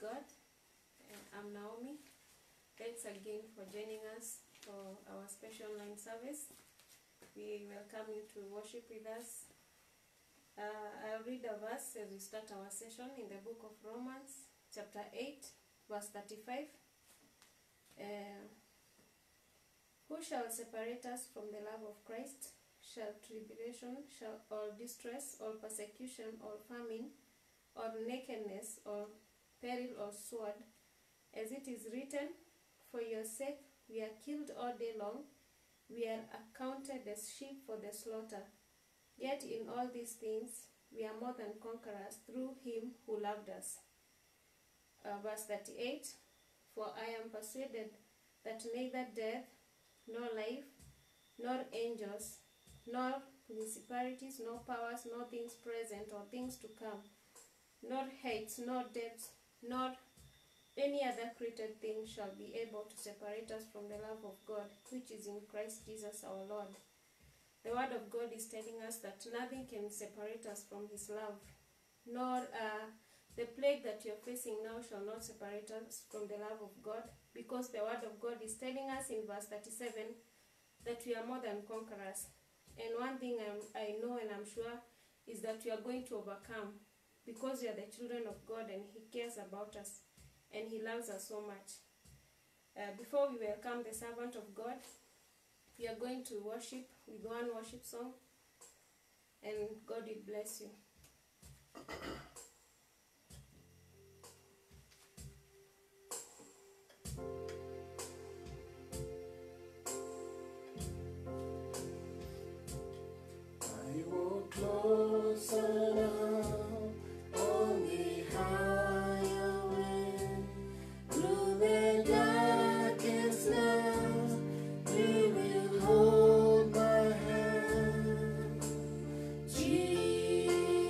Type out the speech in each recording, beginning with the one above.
God. I'm Naomi. Thanks again for joining us for our special line service. We welcome you to worship with us. I'll read a verse as we start our session in the book of Romans, chapter 8, verse 35. Who shall separate us from the love of Christ? Shall tribulation, or distress, or persecution, or famine, or nakedness, or peril, or sword? As it is written, for your sake we are killed all day long, we are accounted as sheep for the slaughter. Yet in all these things we are more than conquerors through him who loved us. Verse 38, for I am persuaded that neither death, nor life, nor angels, nor principalities, nor powers, nor things present or things to come, nor heights, nor depths, nor any other created thing shall be able to separate us from the love of God, which is in Christ Jesus our Lord. The word of God is telling us that nothing can separate us from his love, nor the plague that you're facing now shall not separate us from the love of God, because the word of God is telling us in verse 37 that we are more than conquerors. And one thing I know and I'm sure is that we are going to overcome, because we are the children of God and he cares about us and he loves us so much. Before we welcome the servant of God, we are going to worship with one worship song, and God will bless you. I walk closer now on the highway, through the darkest night, you will hold my hand. Jesus,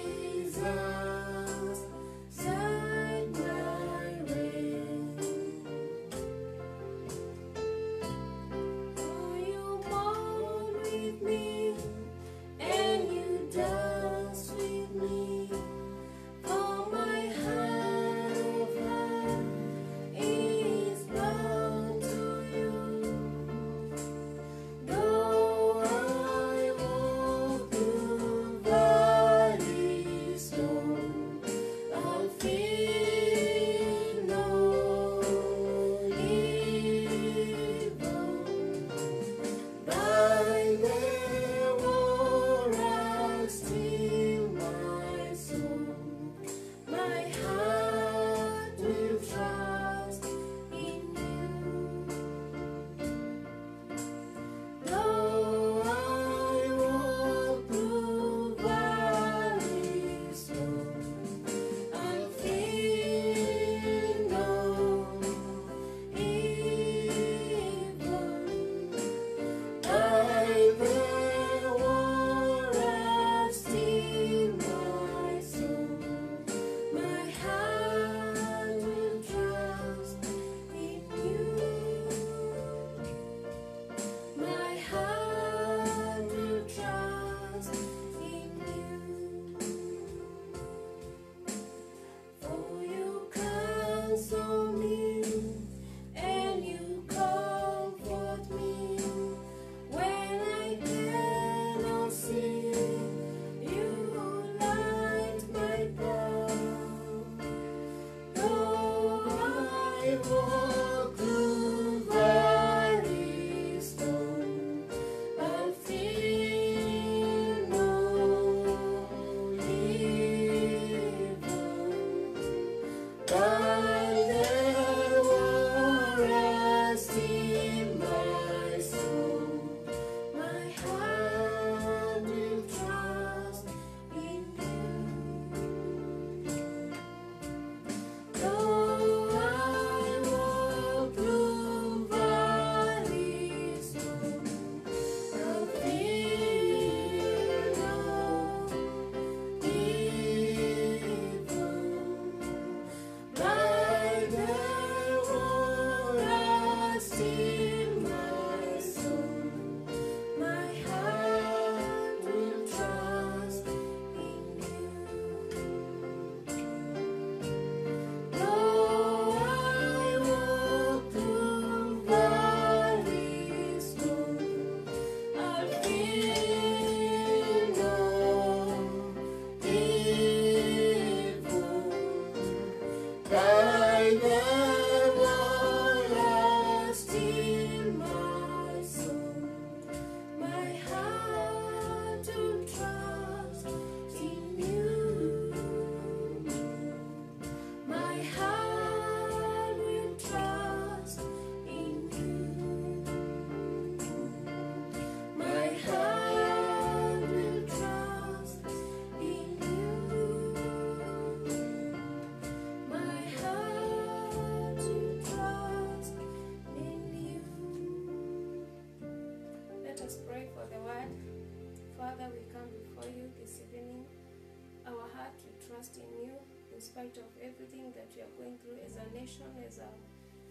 in spite of everything that we are going through as a nation, as an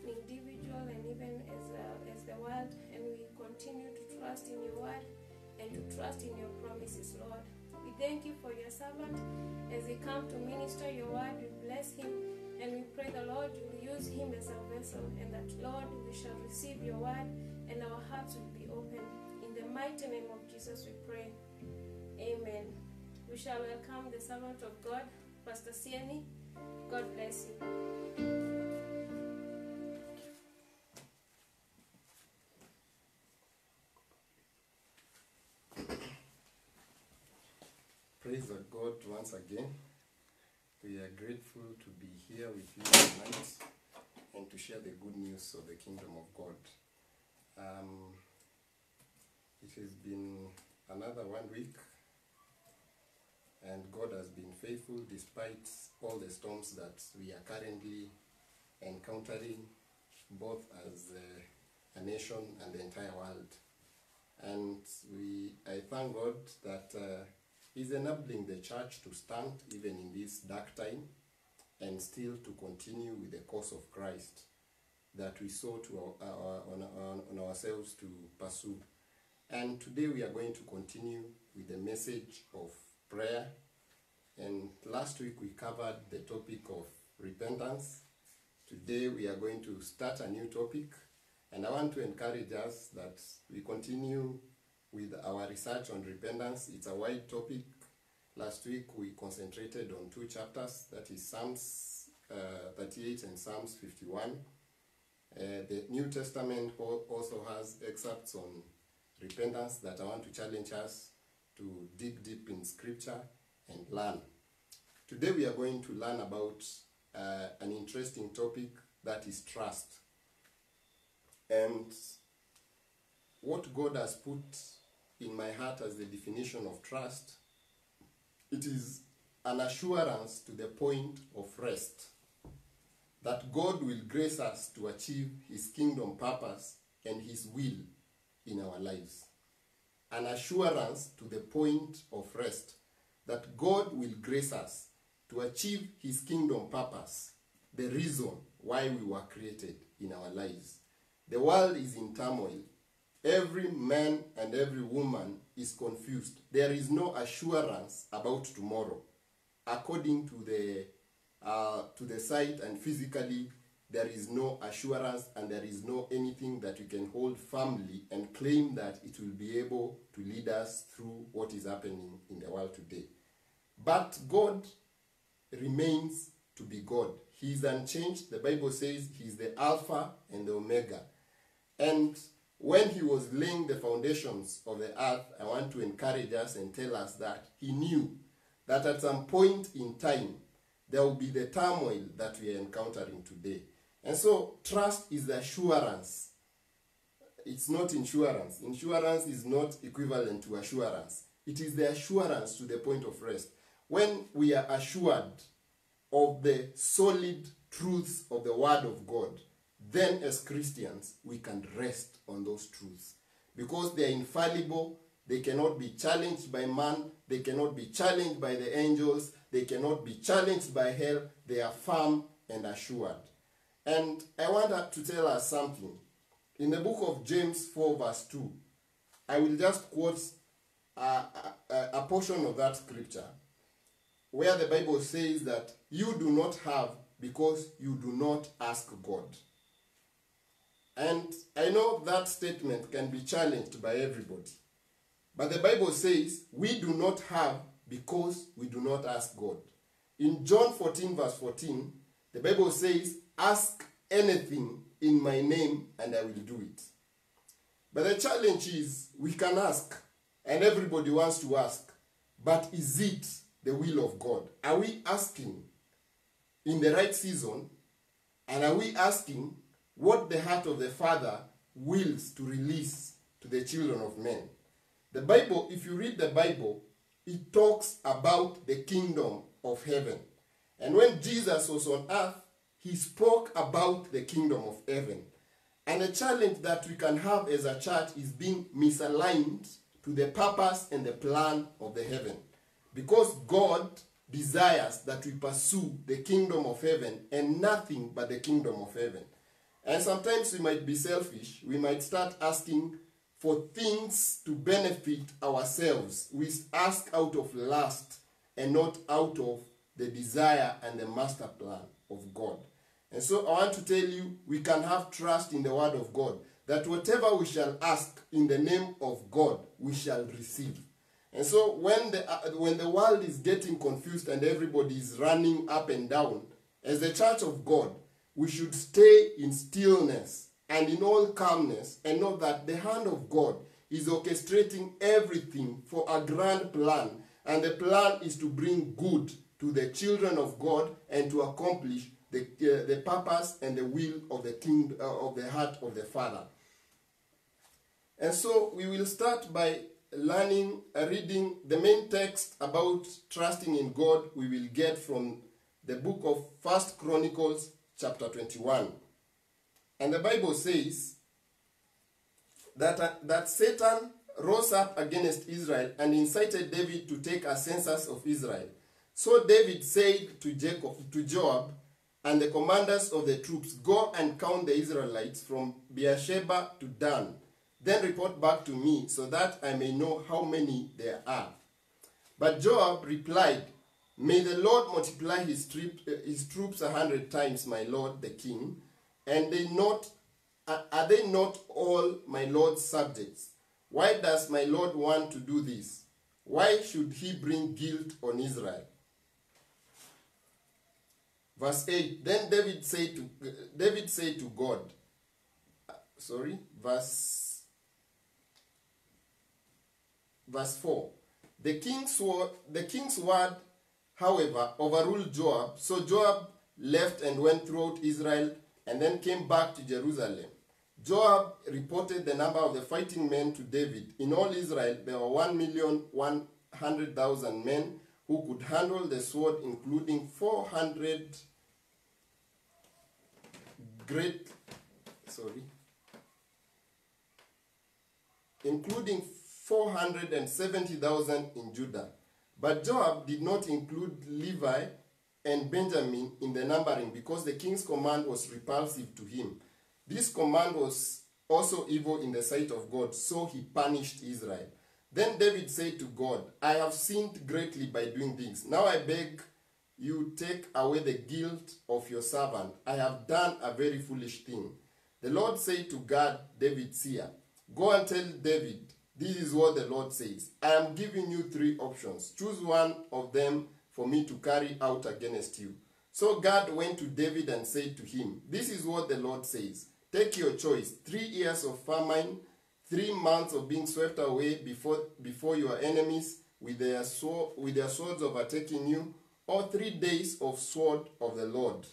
individual, and even as the world. And we continue to trust in your word and to trust in your promises, Lord. We thank you for your servant as he comes to minister your word. We bless him, and we pray the Lord you will use him as a vessel, and that, Lord, we shall receive your word and our hearts will be open. In the mighty name of Jesus we pray. Amen. We shall welcome the servant of God, Pastor Sieni. God bless you. Praise God once again. We are grateful to be here with you tonight and to share the good news of the kingdom of God. It has been another 1 week, and God has been faithful despite all the storms that we are currently encountering, both as a nation and the entire world. And I thank God that He's enabling the church to stand even in this dark time and still to continue with the cause of Christ that we saw to on ourselves to pursue. And today we are going to continue with the message of prayer. And last week we covered the topic of repentance. Today we are going to start a new topic, and I want to encourage us that we continue with our research on repentance. It's a wide topic. Last week we concentrated on 2 chapters, that is Psalms 38 and Psalms 51. The New Testament also has excerpts on repentance that I want to challenge us to dig deep in scripture and learn. Today we are going to learn about an interesting topic, that is trust. And what God has put in my heart as the definition of trust, it is an assurance to the point of rest that God will grace us to achieve His kingdom purpose and His will in our lives. An assurance to the point of rest that God will grace us to achieve His kingdom purpose, the reason why we were created in our lives. The world is in turmoil. Every man and every woman is confused. There is no assurance about tomorrow. According to the sight and physically, there is no assurance, and there is no anything that we can hold firmly and claim that it will be able to lead us through what is happening in the world today. But God remains to be God. He is unchanged. The Bible says He is the Alpha and the Omega. And when He was laying the foundations of the earth, I want to encourage us and tell us that He knew that at some point in time, there will be the turmoil that we are encountering today. And so, trust is the assurance. It's not insurance. Insurance is not equivalent to assurance. It is the assurance to the point of rest. When we are assured of the solid truths of the Word of God, then as Christians, we can rest on those truths. Because they are infallible, they cannot be challenged by man, they cannot be challenged by the angels, they cannot be challenged by hell. They are firm and assured. And I want to tell us something. In the book of James 4 verse 2, I will just quote a portion of that scripture where the Bible says that you do not have because you do not ask God. And I know that statement can be challenged by everybody. But the Bible says we do not have because we do not ask God. In John 14 verse 14, the Bible says, ask anything in my name and I will do it. But the challenge is we can ask, and everybody wants to ask, but is it the will of God? Are we asking in the right season? And are we asking what the heart of the Father wills to release to the children of men? The Bible, if you read the Bible, it talks about the kingdom of heaven. And when Jesus was on earth, He spoke about the kingdom of heaven. And the challenge that we can have as a church is being misaligned to the purpose and the plan of the heaven. Because God desires that we pursue the kingdom of heaven and nothing but the kingdom of heaven. And sometimes we might be selfish. We might start asking for things to benefit ourselves. We ask out of lust and not out of the desire and the master plan of God. And so I want to tell you, we can have trust in the word of God, that whatever we shall ask in the name of God, we shall receive. And so when the world is getting confused and everybody is running up and down, as the church of God, we should stay in stillness and in all calmness and know that the hand of God is orchestrating everything for a grand plan. And the plan is to bring good to the children of God and to accomplish the purpose and the will of the king, of the heart of the Father. And so we will start by reading the main text about trusting in God. We will get from the book of 1 Chronicles chapter 21. And the Bible says that Satan rose up against Israel and incited David to take a census of Israel. So David said to Joab and the commanders of the troops, "Go and count the Israelites from Beersheba to Dan. Then report back to me so that I may know how many there are." But Joab replied, "May the Lord multiply his troops 100 times, my lord the king. And are they not all my lord's subjects? Why does my lord want to do this? Why should he bring guilt on Israel?" Verse 8, then David said to God, verse 4, the king's word, however, overruled Joab. So Joab left and went throughout Israel and then came back to Jerusalem. Joab reported the number of the fighting men to David. In all Israel, there were 1,100,000 men who could handle the sword, including 470,000 in Judah. But Joab did not include Levi and Benjamin in the numbering because the king's command was repulsive to him. This command was also evil in the sight of God, so he punished Israel. Then David said to God, "I have sinned greatly by doing this. Now I beg you, take away the guilt of your servant. I have done a very foolish thing." The Lord said to Gad, David's seer, "Go and tell David, this is what the Lord says. I am giving you 3 options. Choose one of them for me to carry out against you." So Gad went to David and said to him, "This is what the Lord says. Take your choice, 3 years of famine, 3 months of being swept away before your enemies with their swords overtaking you, or 3 days of sword of the Lord,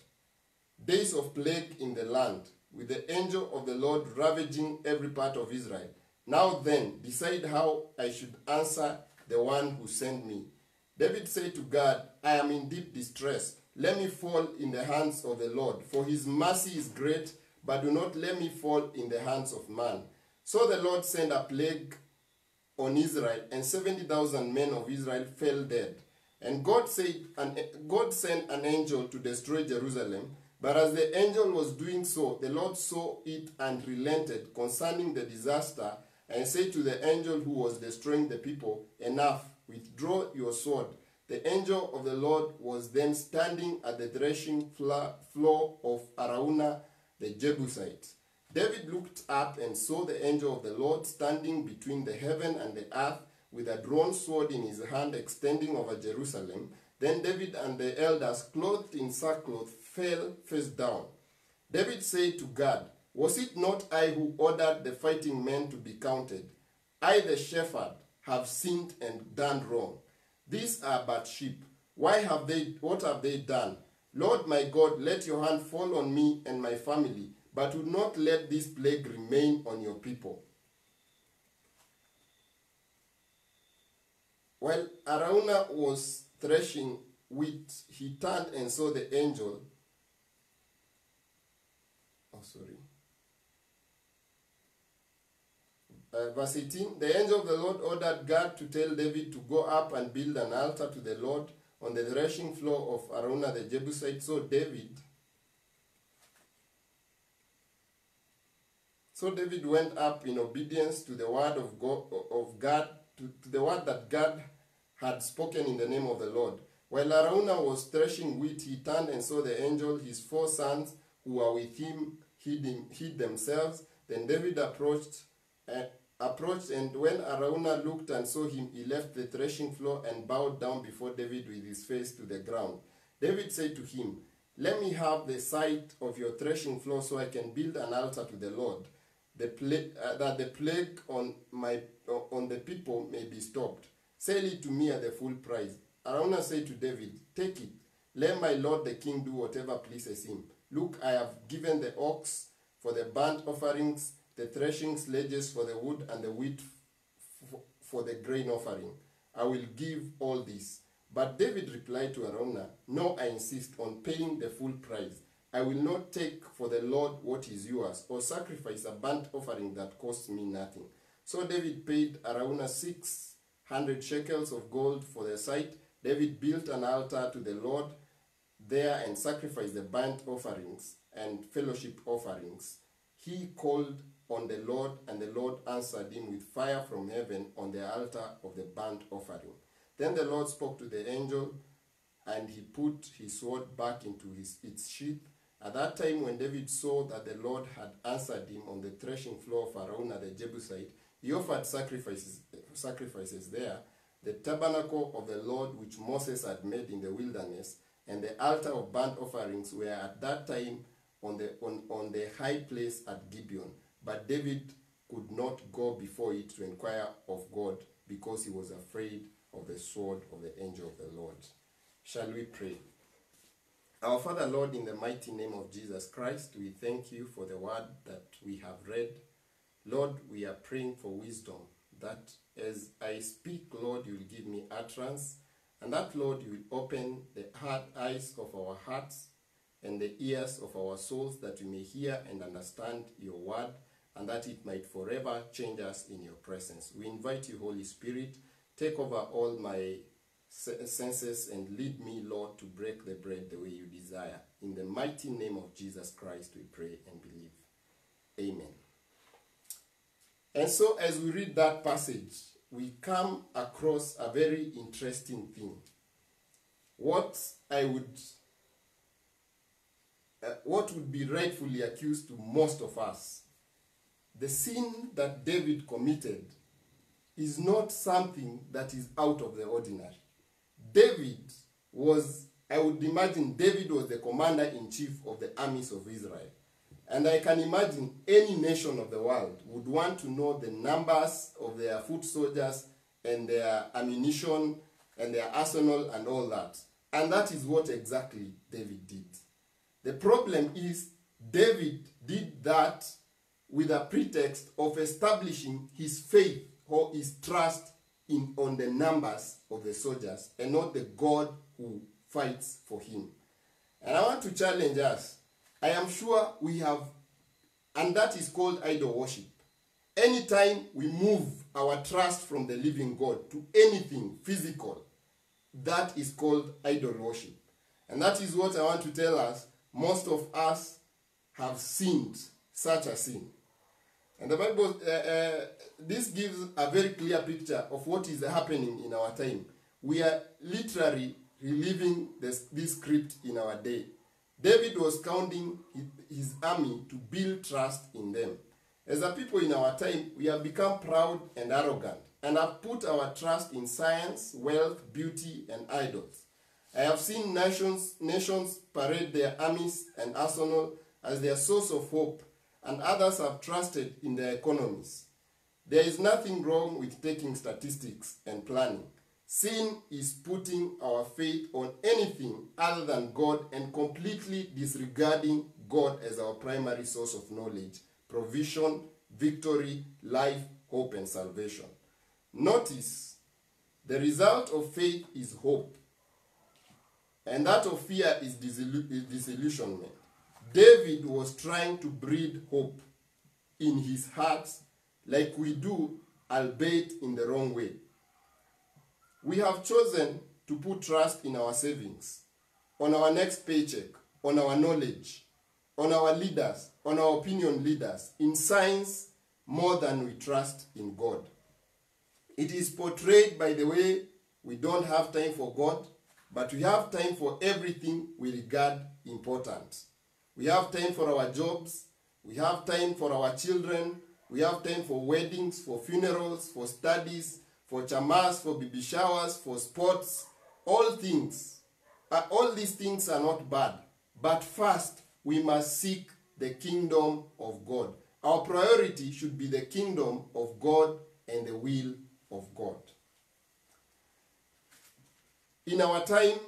days of plague in the land, with the angel of the Lord ravaging every part of Israel. Now then, decide how I should answer the one who sent me." David said to God, "I am in deep distress. Let me fall in the hands of the Lord, for his mercy is great, but do not let me fall in the hands of man." So the Lord sent a plague on Israel, and 70,000 men of Israel fell dead. And God sent an angel to destroy Jerusalem. But as the angel was doing so, the Lord saw it and relented concerning the disaster, and said to the angel who was destroying the people, "Enough, withdraw your sword." The angel of the Lord was then standing at the threshing floor of Araunah the Jebusite. David looked up and saw the angel of the Lord standing between the heaven and the earth, with a drawn sword in his hand extending over Jerusalem. Then David and the elders, clothed in sackcloth, fell face down. David said to God, "Was it not I who ordered the fighting men to be counted? I, the shepherd, have sinned and done wrong. These are but sheep. What have they done? Lord my God, let your hand fall on me and my family, but do not let this plague remain on your people." While Araunah was threshing wheat, he turned and saw the angel. Verse 18, the angel of the Lord ordered Gad to tell David to go up and build an altar to the Lord on the threshing floor of Araunah the Jebusite. So David went up in obedience to the word of God, to the word that God had spoken in the name of the Lord. While Araunah was threshing wheat, he turned and saw the angel. His 4 sons who were with him hid themselves. Then David approached, and when Araunah looked and saw him, he left the threshing floor and bowed down before David with his face to the ground. David said to him, "Let me have the site of your threshing floor so I can build an altar to the Lord, that the plague on the people may be stopped. Sell it to me at the full price." Araunah said to David, "Take it. Let my lord the king do whatever pleases him. Look, I have given the ox for the burnt offerings, the threshing sledges for the wood, and the wheat for the grain offering. I will give all this." But David replied to Araunah, "No, I insist on paying the full price. I will not take for the Lord what is yours, or sacrifice a burnt offering that costs me nothing." So David paid Araunah 600 shekels of gold for the site. David built an altar to the Lord there and sacrificed the burnt offerings and fellowship offerings. He called on the Lord, and the Lord answered him with fire from heaven on the altar of the burnt offering. Then the Lord spoke to the angel, and he put his sword back into its sheath. At that time, when David saw that the Lord had answered him on the threshing floor of Araunah the Jebusite, he offered sacrifices there, the tabernacle of the Lord which Moses had made in the wilderness, and the altar of burnt offerings were at that time on the high place at Gibeon. But David could not go before it to inquire of God, because he was afraid of the sword of the angel of the Lord. Shall we pray? Our Father, Lord, in the mighty name of Jesus Christ, we thank you for the word that we have read. Lord, we are praying for wisdom, that as I speak, Lord, you will give me utterance, and that, Lord, you will open the eyes of our hearts and the ears of our souls, that we may hear and understand your word, and that it might forever change us in your presence. We invite you, Holy Spirit, take over all my senses and lead me, Lord, to break the bread the way you desire. In the mighty name of Jesus Christ, we pray and believe. Amen. And so as we read that passage, we come across a very interesting thing. What would be rightfully accused to most of us, the sin that David committed, is not something that is out of the ordinary. I would imagine David was the commander-in-chief of the armies of Israel. And I can imagine any nation of the world would want to know the numbers of their foot soldiers and their ammunition and their arsenal and all that. And that is what exactly David did. The problem is David did that with a pretext of establishing his faith or his trust on the numbers of the soldiers and not the God who fights for him. And I want to challenge us. I am sure we have, and that is called idol worship. Anytime we move our trust from the living God to anything physical, that is called idol worship. And that is what I want to tell us. Most of us have sinned such a sin. And the Bible, this gives a very clear picture of what is happening in our time. We are literally reliving this script in our day. David was counting his army to build trust in them. As a people in our time, we have become proud and arrogant and have put our trust in science, wealth, beauty, and idols. I have seen nations parade their armies and arsenal as their source of hope, and others have trusted in their economies. There is nothing wrong with taking statistics and planning. Sin is putting our faith on anything other than God and completely disregarding God as our primary source of knowledge, provision, victory, life, hope, and salvation. Notice, the result of faith is hope, and that of fear is disillusionment. David was trying to breed hope in his heart like we do, albeit in the wrong way. We have chosen to put trust in our savings, on our next paycheck, on our knowledge, on our leaders, on our opinion leaders, in science more than we trust in God. It is portrayed by the way we don't have time for God, but we have time for everything we regard important. We have time for our jobs, we have time for our children, we have time for weddings, for funerals, for studies, for chamas, for baby showers, for sports, all things. All these things are not bad, but first we must seek the kingdom of God. Our priority should be the kingdom of God and the will of God. In our time,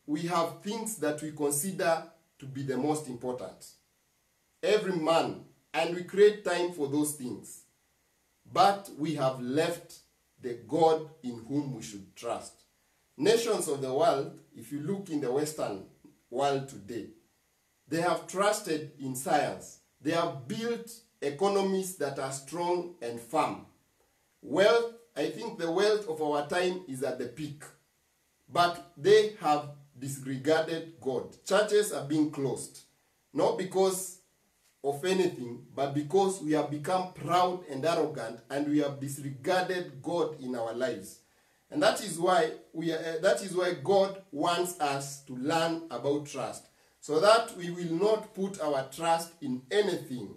we have things that we consider to be the most important. Every man, and we create time for those things. But we have left the God in whom we should trust. Nations of the world, if you look in the Western world today, they have trusted in science. They have built economies that are strong and firm. Wealth, I think the wealth of our time is at the peak. But they have disregarded God. Churches are being closed. Not because of anything, but because we have become proud and arrogant and we have disregarded God in our lives. And that is why God wants us to learn about trust, so that we will not put our trust in anything,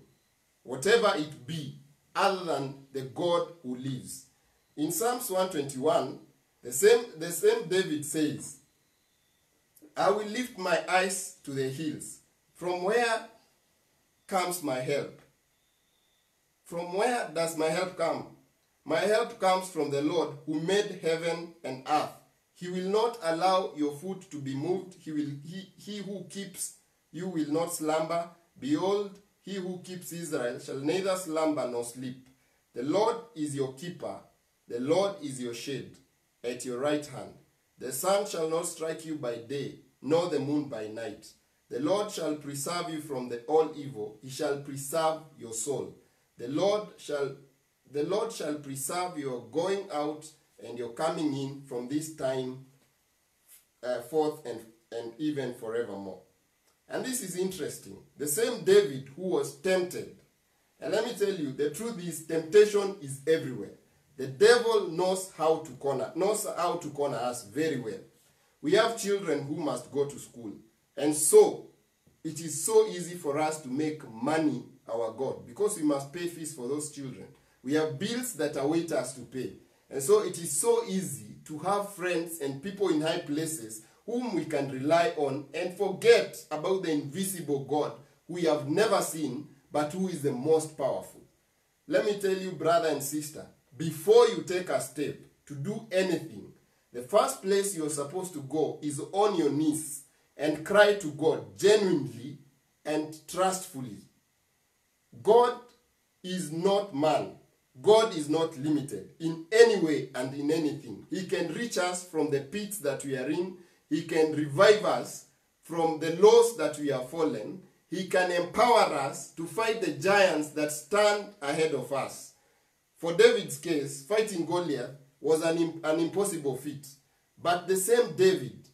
whatever it be, other than the God who lives. In Psalms 121, the same David says, I will lift my eyes to the hills. From where comes my help? From where does my help come? My help comes from the Lord who made heaven and earth. He will not allow your foot to be moved. He who keeps you will not slumber. Behold, he who keeps Israel shall neither slumber nor sleep. The Lord is your keeper. The Lord is your shade at your right hand. The sun shall not strike you by day, nor the moon by night. The Lord shall preserve you from all evil. He shall preserve your soul. The Lord shall preserve your going out and your coming in from this time forth and even forevermore. And this is interesting. The same David who was tempted. And let me tell you, the truth is temptation is everywhere. The devil knows how to corner us very well. We have children who must go to school. And so, it is so easy for us to make money our God, because we must pay fees for those children. We have bills that await us to pay. And so it is so easy to have friends and people in high places whom we can rely on and forget about the invisible God who we have never seen, but who is the most powerful. Let me tell you, brother and sister, before you take a step to do anything, the first place you're supposed to go is on your knees and cry to God genuinely and trustfully. God is not man. God is not limited in any way and in anything. He can reach us from the pits that we are in. He can revive us from the lows that we have fallen. He can empower us to fight the giants that stand ahead of us. For David's case, fighting Goliath was an impossible feat. But the same David,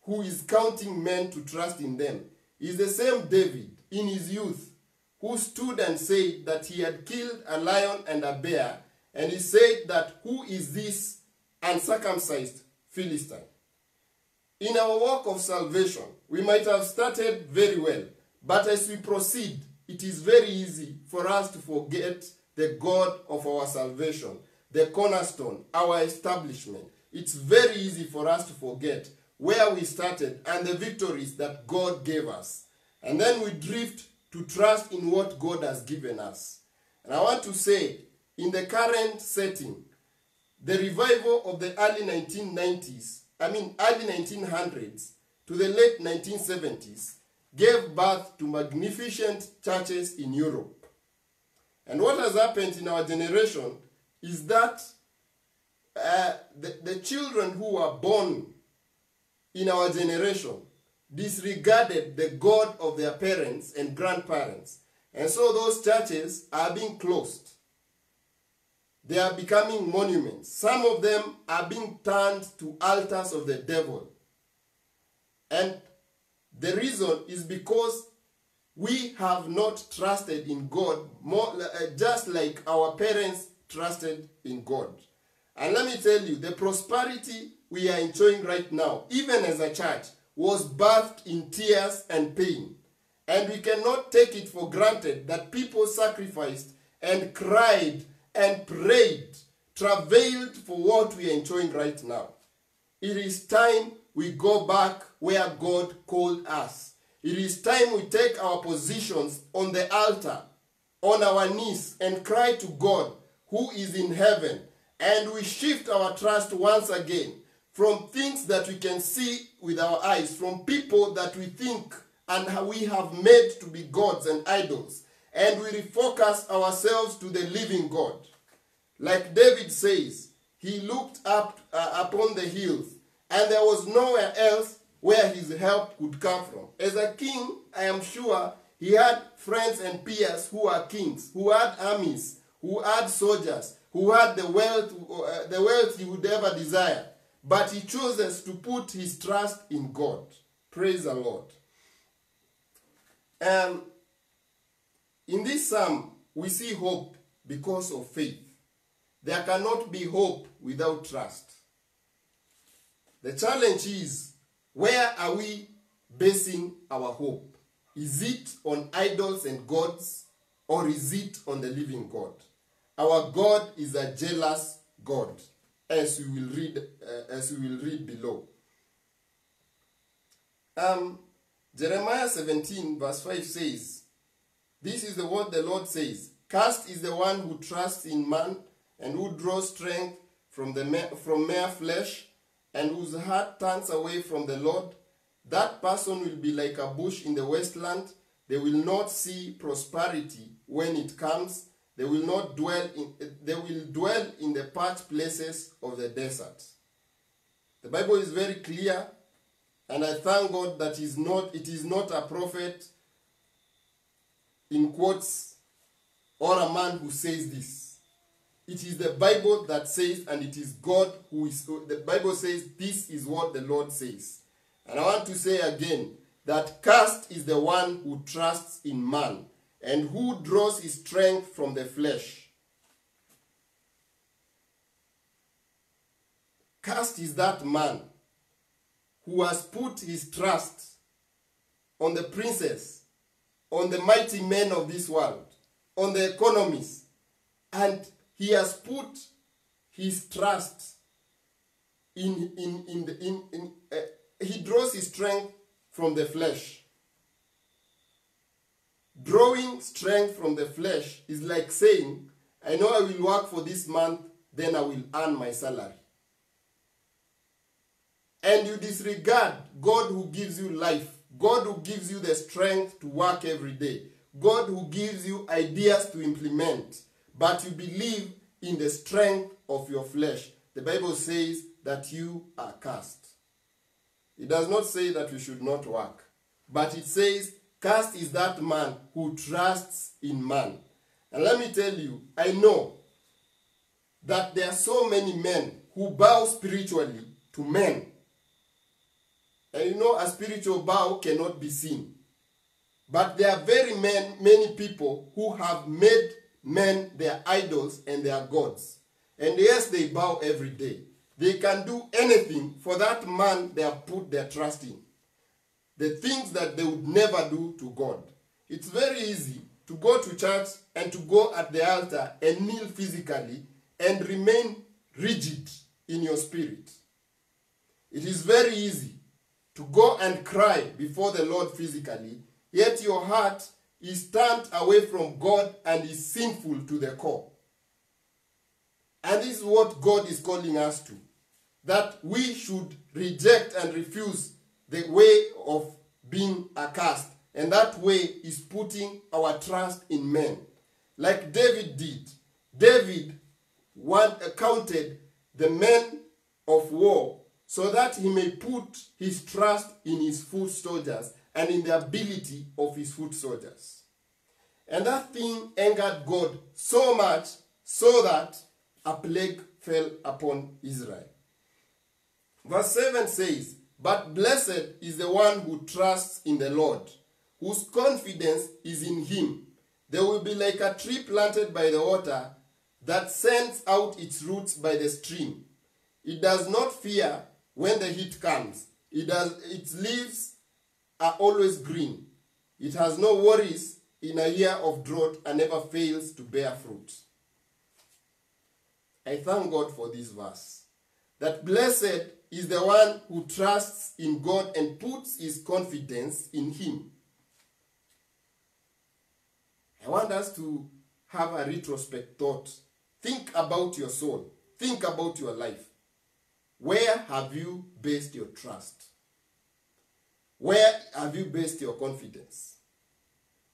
who is counting men to trust in them, is the same David in his youth who stood and said that he had killed a lion and a bear, and he said that, who is this uncircumcised Philistine? In our walk of salvation, we might have started very well, but as we proceed, it is very easy for us to forget the God of our salvation, the cornerstone, our establishment. It's very easy for us to forget where we started and the victories that God gave us. And then we drift to trust in what God has given us. And I want to say, in the current setting, the revival of the early 1900s to the late 1970s gave birth to magnificent churches in Europe. And what has happened in our generation is that the children who were born in our generation disregarded the God of their parents and grandparents. And so those churches are being closed. They are becoming monuments. Some of them are being turned to altars of the devil. And the reason is because we have not trusted in God just like our parents trusted in God. And let me tell you, the prosperity we are enjoying right now, even as a church, was birthed in tears and pain. And we cannot take it for granted that people sacrificed and cried and prayed, travailed for what we are enjoying right now. It is time we go back where God called us. It is time we take our positions on the altar, on our knees, and cry to God who is in heaven. And we shift our trust once again from things that we can see with our eyes, from people that we think and how we have made to be gods and idols. And we refocus ourselves to the living God. Like David says, he looked up upon the hills, and there was nowhere else where his help could come from. As a king, I am sure he had friends and peers who are kings, who had armies, who had soldiers, who had the wealth he would ever desire. But he chooses to put his trust in God. Praise the Lord. In this psalm, we see hope because of faith. There cannot be hope without trust. The challenge is, where are we basing our hope? Is it on idols and gods, or is it on the living God? Our God is a jealous God, as we will read below. Jeremiah 17 verse 5 says, "This is the word the Lord says, Cursed is the one who trusts in man and who draws strength from mere flesh, and whose heart turns away from the Lord. That person will be like a bush in the wasteland. They will not see prosperity when it comes. They will dwell in the parched places of the desert." The Bible is very clear, and I thank God that it is not a prophet in quotes or a man who says this. It is the Bible that says, and it is God who is. The Bible says, this is what the Lord says. And I want to say again that cursed is the one who trusts in man and who draws his strength from the flesh. Cursed is that man who has put his trust on the princes, on the mighty men of this world, on the economies, and he has put his trust he draws his strength from the flesh. Drawing strength from the flesh is like saying, I know I will work for this month, then I will earn my salary. And you disregard God who gives you life, God who gives you the strength to work every day, God who gives you ideas to implement, but you believe in the strength of your flesh. The Bible says that you are cursed. It does not say that you should not work, but it says, cursed is that man who trusts in man. And let me tell you, I know that there are so many men who bow spiritually to men. And you know, a spiritual bow cannot be seen. But there are very many people who have made men their idols and their gods. And yes, they bow every day. They can do anything for that man they have put their trust in. The things that they would never do to God. It's very easy to go to church and to go at the altar and kneel physically and remain rigid in your spirit. It is very easy to go and cry before the Lord physically, yet your heart is turned away from God and is sinful to the core. And this is what God is calling us to. That we should reject and refuse the way of being accursed. And that way is putting our trust in men. Like David did. David counted the men of war so that he may put his trust in his foot soldiers and in the ability of his foot soldiers. And that thing angered God so much so that a plague fell upon Israel. Verse 7 says, "But blessed is the one who trusts in the Lord, whose confidence is in him. They will be like a tree planted by the water that sends out its roots by the stream. It does not fear when the heat comes. Its leaves are always green. It has no worries in a year of drought and never fails to bear fruit." I thank God for this verse. That blessed is the one who trusts in God and puts his confidence in him. I want us to have a retrospect thought. Think about your soul. Think about your life. Where have you based your trust? Where have you based your confidence?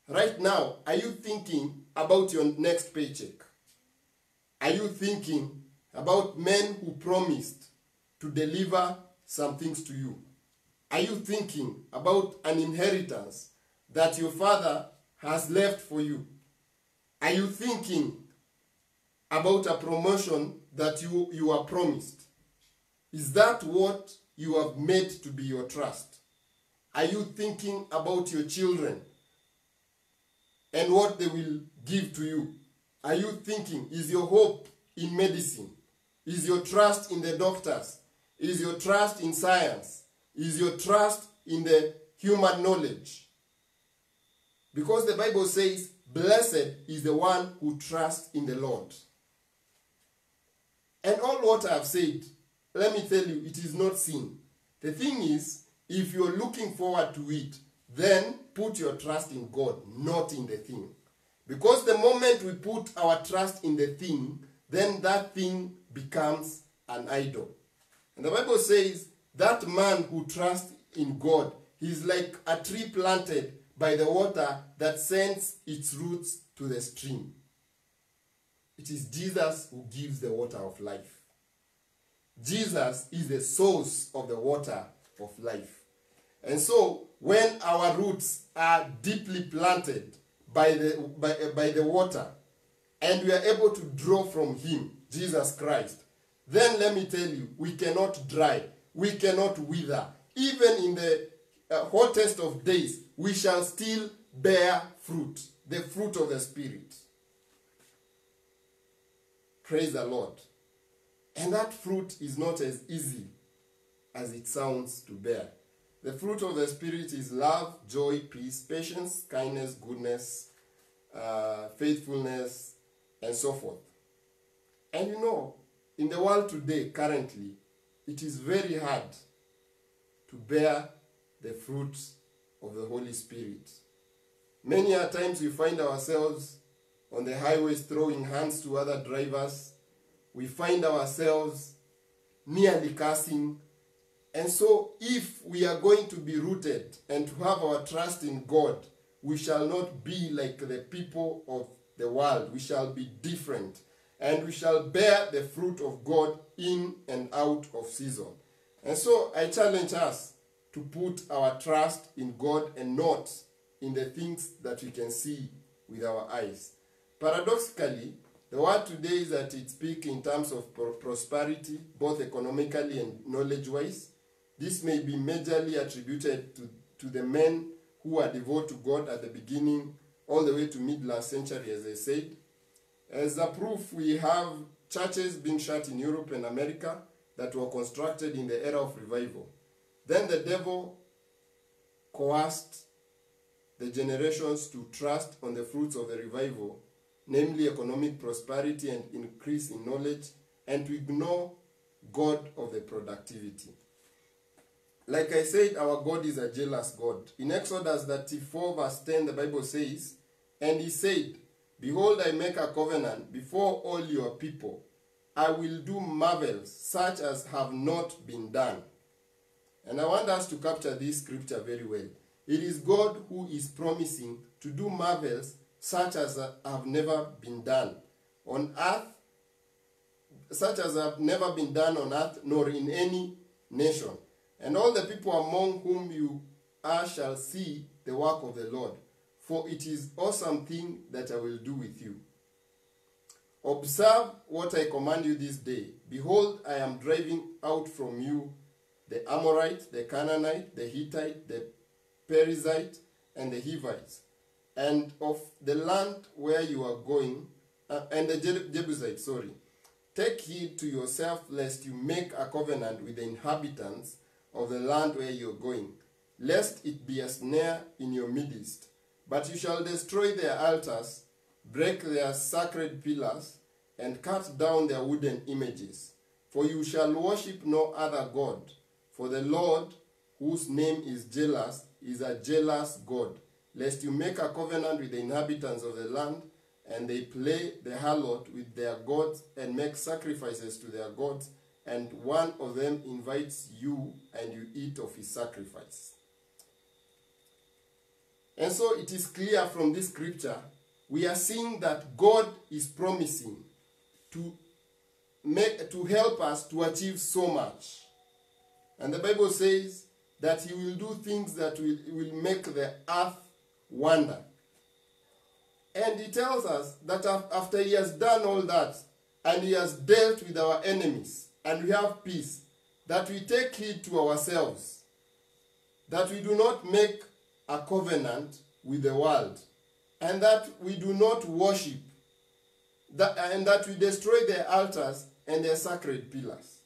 Right now, are you thinking about your next paycheck? Are you thinking about men who promised to deliver some things to you? Are you thinking about an inheritance that your father has left for you? Are you thinking about a promotion that you are promised? Is that what you have made to be your trust? Are you thinking about your children and what they will give to you? Are you thinking, is your hope in medicine? Is your trust in the doctors? Is your trust in science? Is your trust in the human knowledge? Because the Bible says, "Blessed is the one who trusts in the Lord." And all what I have said, let me tell you, it is not sin. The thing is, if you're looking forward to it, then put your trust in God, not in the thing. Because the moment we put our trust in the thing, then that thing becomes an idol. And the Bible says, that man who trusts in God, he is like a tree planted by the water that sends its roots to the stream. It is Jesus who gives the water of life. Jesus is the source of the water of life. And so, when our roots are deeply planted by the water, and we are able to draw from him, Jesus Christ, then let me tell you, we cannot dry, we cannot wither. Even in the hottest of days, we shall still bear fruit, the fruit of the Spirit. Praise the Lord. And that fruit is not as easy as it sounds to bear. The fruit of the Spirit is love, joy, peace, patience, kindness, goodness, faithfulness, and so forth. And you know, in the world today, currently, it is very hard to bear the fruit of the Holy Spirit. Many a times we find ourselves on the highways throwing hands to other drivers. We find ourselves nearly cursing. And so if we are going to be rooted and to have our trust in God, we shall not be like the people of the world. We shall be different. And we shall bear the fruit of God in and out of season. And so I challenge us to put our trust in God and not in the things that we can see with our eyes. Paradoxically, the word today is that it speaks in terms of prosperity, both economically and knowledge-wise. This may be majorly attributed to the men who are devoted to God at the beginning, all the way to mid-last century, as I said. As a proof, we have churches being shut in Europe and America that were constructed in the era of revival. Then the devil coerced the generations to trust on the fruits of the revival, namely economic prosperity and increase in knowledge, and to ignore God of the productivity. Like I said, our God is a jealous God. In Exodus 34 verse 10, the Bible says, "And he said, Behold, I make a covenant before all your people. I will do marvels such as have not been done." And I want us to capture this scripture very well. It is God who is promising to do marvels such as have never been done on earth, such as have never been done on earth, nor in any nation. And all the people among whom you are shall see the work of the Lord, for it is awesome thing that I will do with you. Observe what I command you this day. Behold, I am driving out from you the Amorite, the Canaanite, the Hittite, the Perizzite, and the Hivites, and of the land where you are going, and the Jebusite, Take heed to yourself lest you make a covenant with the inhabitants of the land where you are going, lest it be a snare in your midst. But you shall destroy their altars, break their sacred pillars, and cut down their wooden images. For you shall worship no other God, for the Lord, whose name is jealous, is a jealous God, lest you make a covenant with the inhabitants of the land, and they play the harlot with their gods and make sacrifices to their gods, and one of them invites you, and you eat of his sacrifice. And so it is clear from this scripture, we are seeing that God is promising to help us to achieve so much. And the Bible says that he will do things that will make the earth wonder. And he tells us that after he has done all that, and he has dealt with our enemies, and we have peace, that we take heed to ourselves, that we do not make a covenant with the world, and that we do not worship, and that we destroy their altars and their sacred pillars.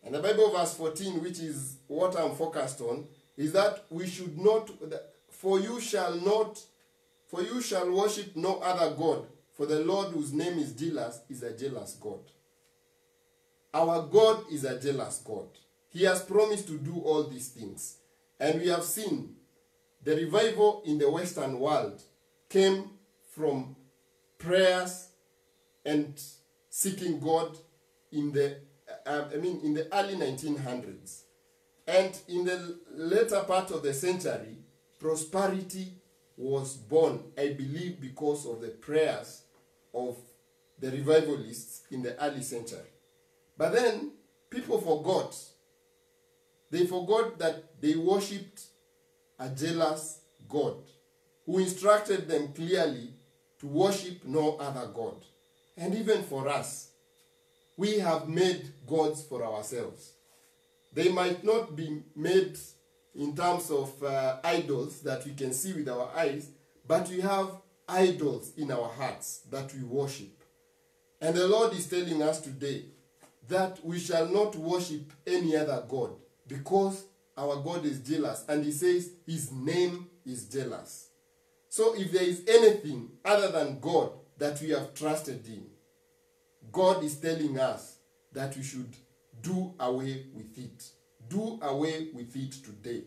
And the Bible verse 14, which is what I'm focused on, is that we should not, for you shall worship no other God, for the Lord whose name is jealous is a jealous God. Our God is a jealous God. He has promised to do all these things. And we have seen the revival in the Western world came from prayers and seeking God in the early 1900s. And in the later part of the century, prosperity was born, I believe, because of the prayers of the revivalists in the early century. But then people forgot. They forgot that they worshipped a jealous God who instructed them clearly to worship no other God. And even for us, we have made gods for ourselves. They might not be made in terms of idols that we can see with our eyes, but we have idols in our hearts that we worship. And the Lord is telling us today that we shall not worship any other God, because our God is jealous, and he says his name is jealous. So if there is anything other than God that we have trusted in, God is telling us that we should do away with it. Do away with it today.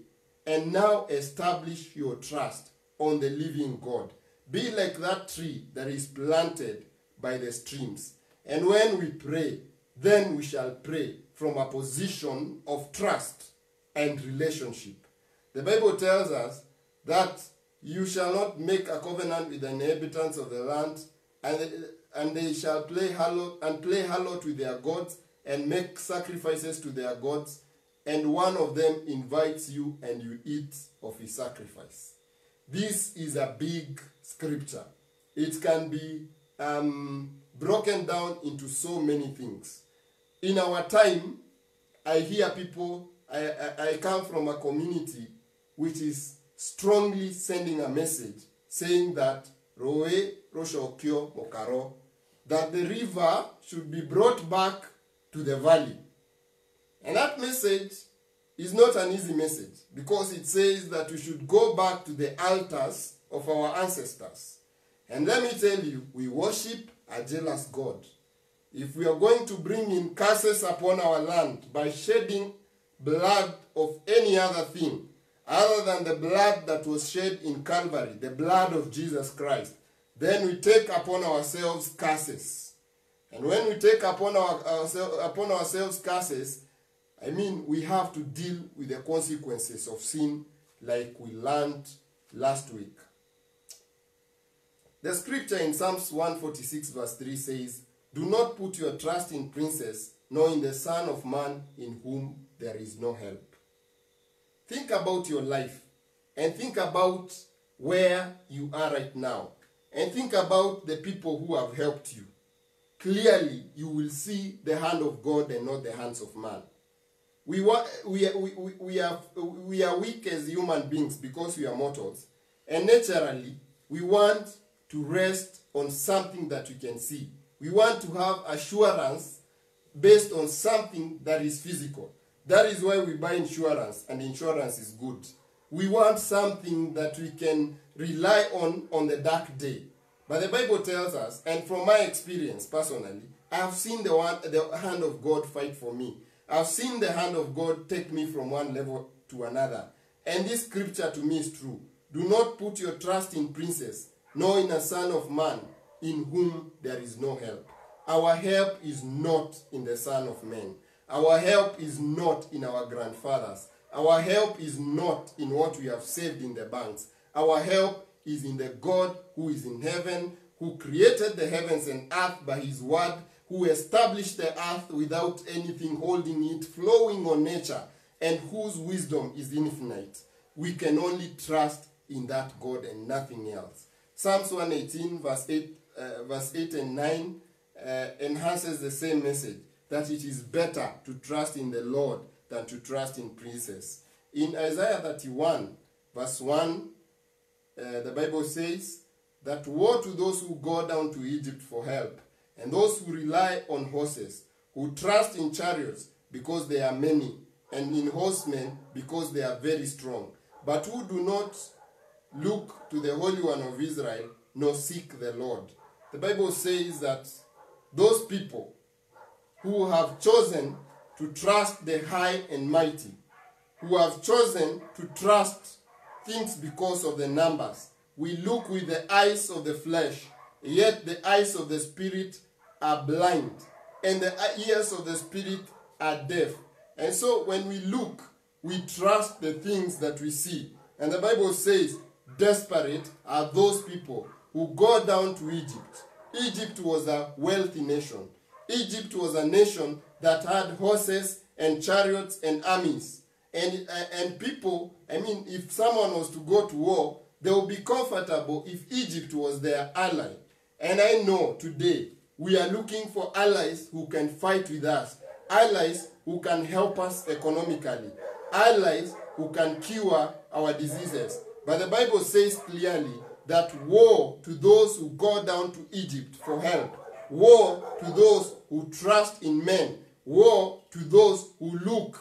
And now establish your trust on the living God. Be like that tree that is planted by the streams. And when we pray, then we shall pray from a position of trust and relationship. The Bible tells us that you shall not make a covenant with the inhabitants of the land, and they shall play harlot with their gods, and make sacrifices to their gods, and one of them invites you, and you eat of his sacrifice. This is a big scripture. It can be broken down into so many things. In our time, I hear people, I come from a community which is strongly sending a message saying that Roe Roshokyo Mokaro, that the river should be brought back to the valley. And that message is not an easy message, because it says that we should go back to the altars of our ancestors. And let me tell you, we worship a jealous God. If we are going to bring in curses upon our land by shedding blood of any other thing other than the blood that was shed in Calvary, the blood of Jesus Christ, then we take upon ourselves curses. And when we take upon ourselves curses, I mean, we have to deal with the consequences of sin, like we learned last week. The scripture in Psalms 146 verse 3 says, "Do not put your trust in princes, nor in the Son of Man, in whom there is no help." Think about your life, and think about where you are right now, and think about the people who have helped you. clearly you will see the hand of God and not the hands of man. We are weak as human beings because we are mortals. And naturally, we want to rest on something that we can see. We want to have assurance based on something that is physical. That is why we buy insurance, and insurance is good. We want something that we can rely on the dark day. But the Bible tells us, and from my experience personally, I have seen the hand of God fight for me. I've seen the hand of God take me from one level to another. And this scripture to me is true. Do not put your trust in princes, nor in a son of man, in whom there is no help. Our help is not in the Son of Man. Our help is not in our grandfathers. Our help is not in what we have saved in the banks. Our help is in the God who is in heaven, who created the heavens and earth by his word, who established the earth without anything holding it, flowing on nature, and whose wisdom is infinite. We can only trust in that God and nothing else. Psalms 118 verse 8 and 9 enhances the same message, that it is better to trust in the Lord than to trust in princes. In Isaiah 31 verse 1, the Bible says that woe to those who go down to Egypt for help, and those who rely on horses, who trust in chariots because they are many, and in horsemen because they are very strong, but who do not look to the Holy One of Israel, nor seek the Lord. The Bible says that those people who have chosen to trust the high and mighty, who have chosen to trust things because of the numbers, we look with the eyes of the flesh, yet the eyes of the spirit are blind, and the ears of the spirit are deaf. And so when we look, we trust the things that we see. And the Bible says, desperate are those people who go down to Egypt. Egypt was a wealthy nation. Egypt was a nation that had horses and chariots and armies. And people, if someone was to go to war, they would be comfortable if Egypt was their ally. And I know today we are looking for allies who can fight with us, allies who can help us economically, allies who can cure our diseases. But the Bible says clearly that woe to those who go down to Egypt for help, woe to those who trust in men, woe to those who look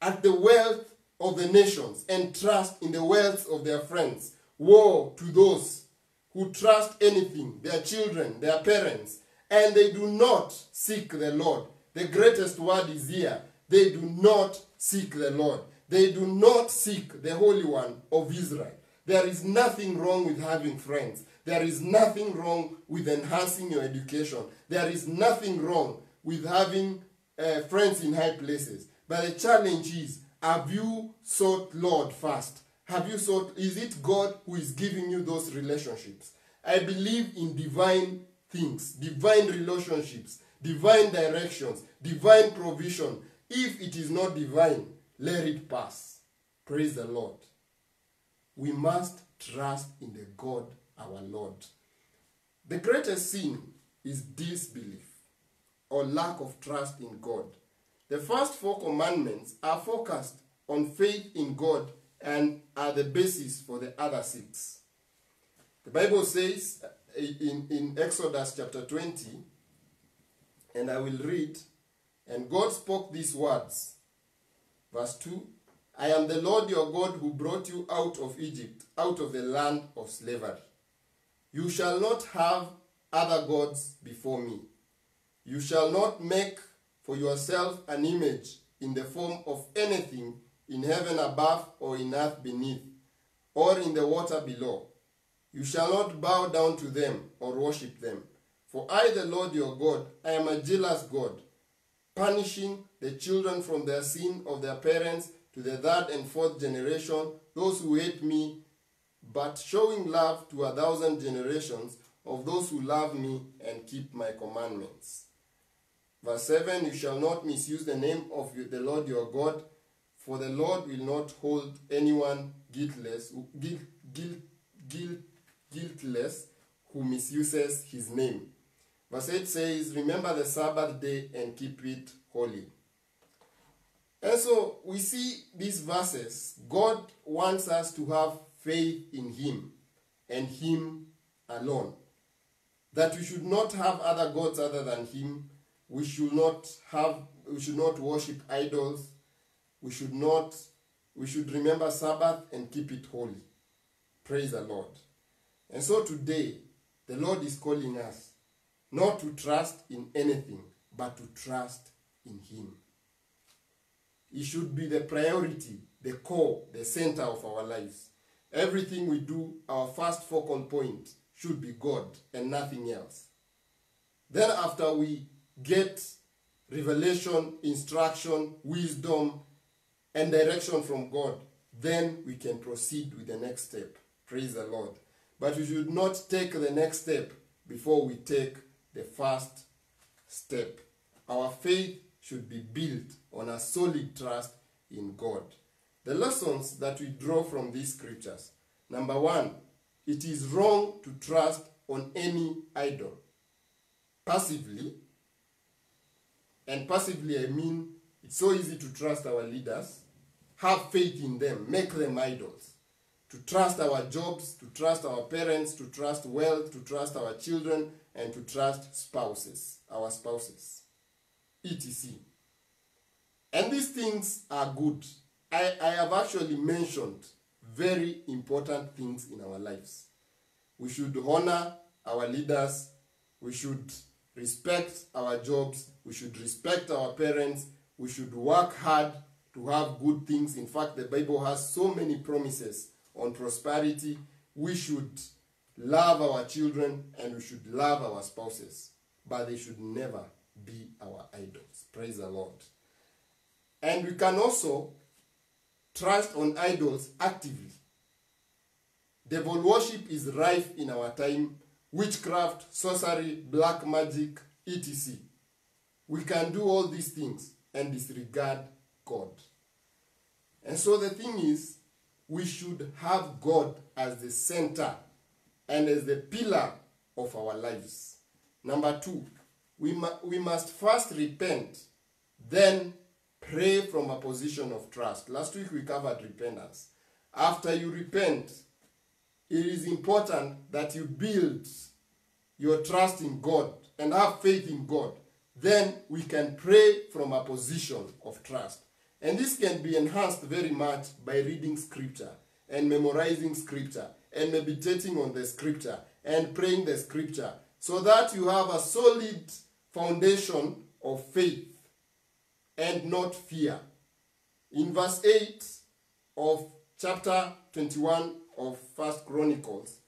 at the wealth of the nations and trust in the wealth of their friends. Woe to those who trust anything, their children, their parents, and they do not seek the Lord. The greatest word is here. They do not seek the Lord. They do not seek the Holy One of Israel. There is nothing wrong with having friends. There is nothing wrong with enhancing your education. There is nothing wrong with having friends in high places. But the challenge is, have you sought Lord first? Have you sought, is it God who is giving you those relationships? I believe in divine things, divine relationships, divine directions, divine provision. If it is not divine, let it pass. Praise the Lord. We must trust in the God, our Lord. The greatest sin is disbelief or lack of trust in God. The first 4 commandments are focused on faith in God and are the basis for the other 6. The Bible says in Exodus chapter 20, and I will read, and God spoke these words. Verse 2, I am the Lord your God who brought you out of Egypt, out of the land of slavery. You shall not have other gods before me. You shall not make for yourself an image in the form of anything in heaven above or in earth beneath, or in the water below. You shall not bow down to them or worship them. For I, the Lord your God, I am a jealous God, punishing the children from their sin of their parents to the 3rd and 4th generation, those who hate me, but showing love to 1,000 generations of those who love me and keep my commandments. Verse 7, you shall not misuse the name of the Lord your God, for the Lord will not hold anyone guiltless who misuses his name. Verse 8 says, remember the Sabbath day and keep it holy. And so we see these verses. God wants us to have faith in him and him alone. That we should not have other gods other than him. We should not worship idols. We should remember Sabbath and keep it holy. Praise the Lord. And so today, the Lord is calling us not to trust in anything, but to trust in him. It should be the priority, the core, the center of our lives. Everything we do, our first focal point should be God and nothing else. Then after we get revelation, instruction, wisdom, and direction from God, then we can proceed with the next step. Praise the Lord. But we should not take the next step before we take the first step. Our faith should be built on a solid trust in God. The lessons that we draw from these scriptures. Number one, it is wrong to trust on any idol. Passively. And passively I mean it's so easy to trust our leaders. Have faith in them. Make them idols. To trust our jobs, to trust our parents, to trust wealth, to trust our children, and to trust spouses, our spouses, etc. And these things are good. I have actually mentioned very important things in our lives. We should honor our leaders. We should respect our jobs. We should respect our parents. We should work hard to have good things. In fact, the Bible has so many promises on prosperity. We should love our children and we should love our spouses, but they should never be our idols. Praise the Lord. And we can also trust on idols actively. Devil worship is rife in our time. Witchcraft, sorcery, black magic, etc. We can do all these things and disregard God. And so the thing is, we should have God as the center and as the pillar of our lives. Number two, we must first repent, then pray from a position of trust. Last week we covered repentance. After you repent, it is important that you build your trust in God and have faith in God. Then we can pray from a position of trust. And this can be enhanced very much by reading scripture and memorizing scripture and meditating on the scripture and praying the scripture so that you have a solid foundation of faith and not fear. In verse 8 of chapter 21 of 1 Chronicles,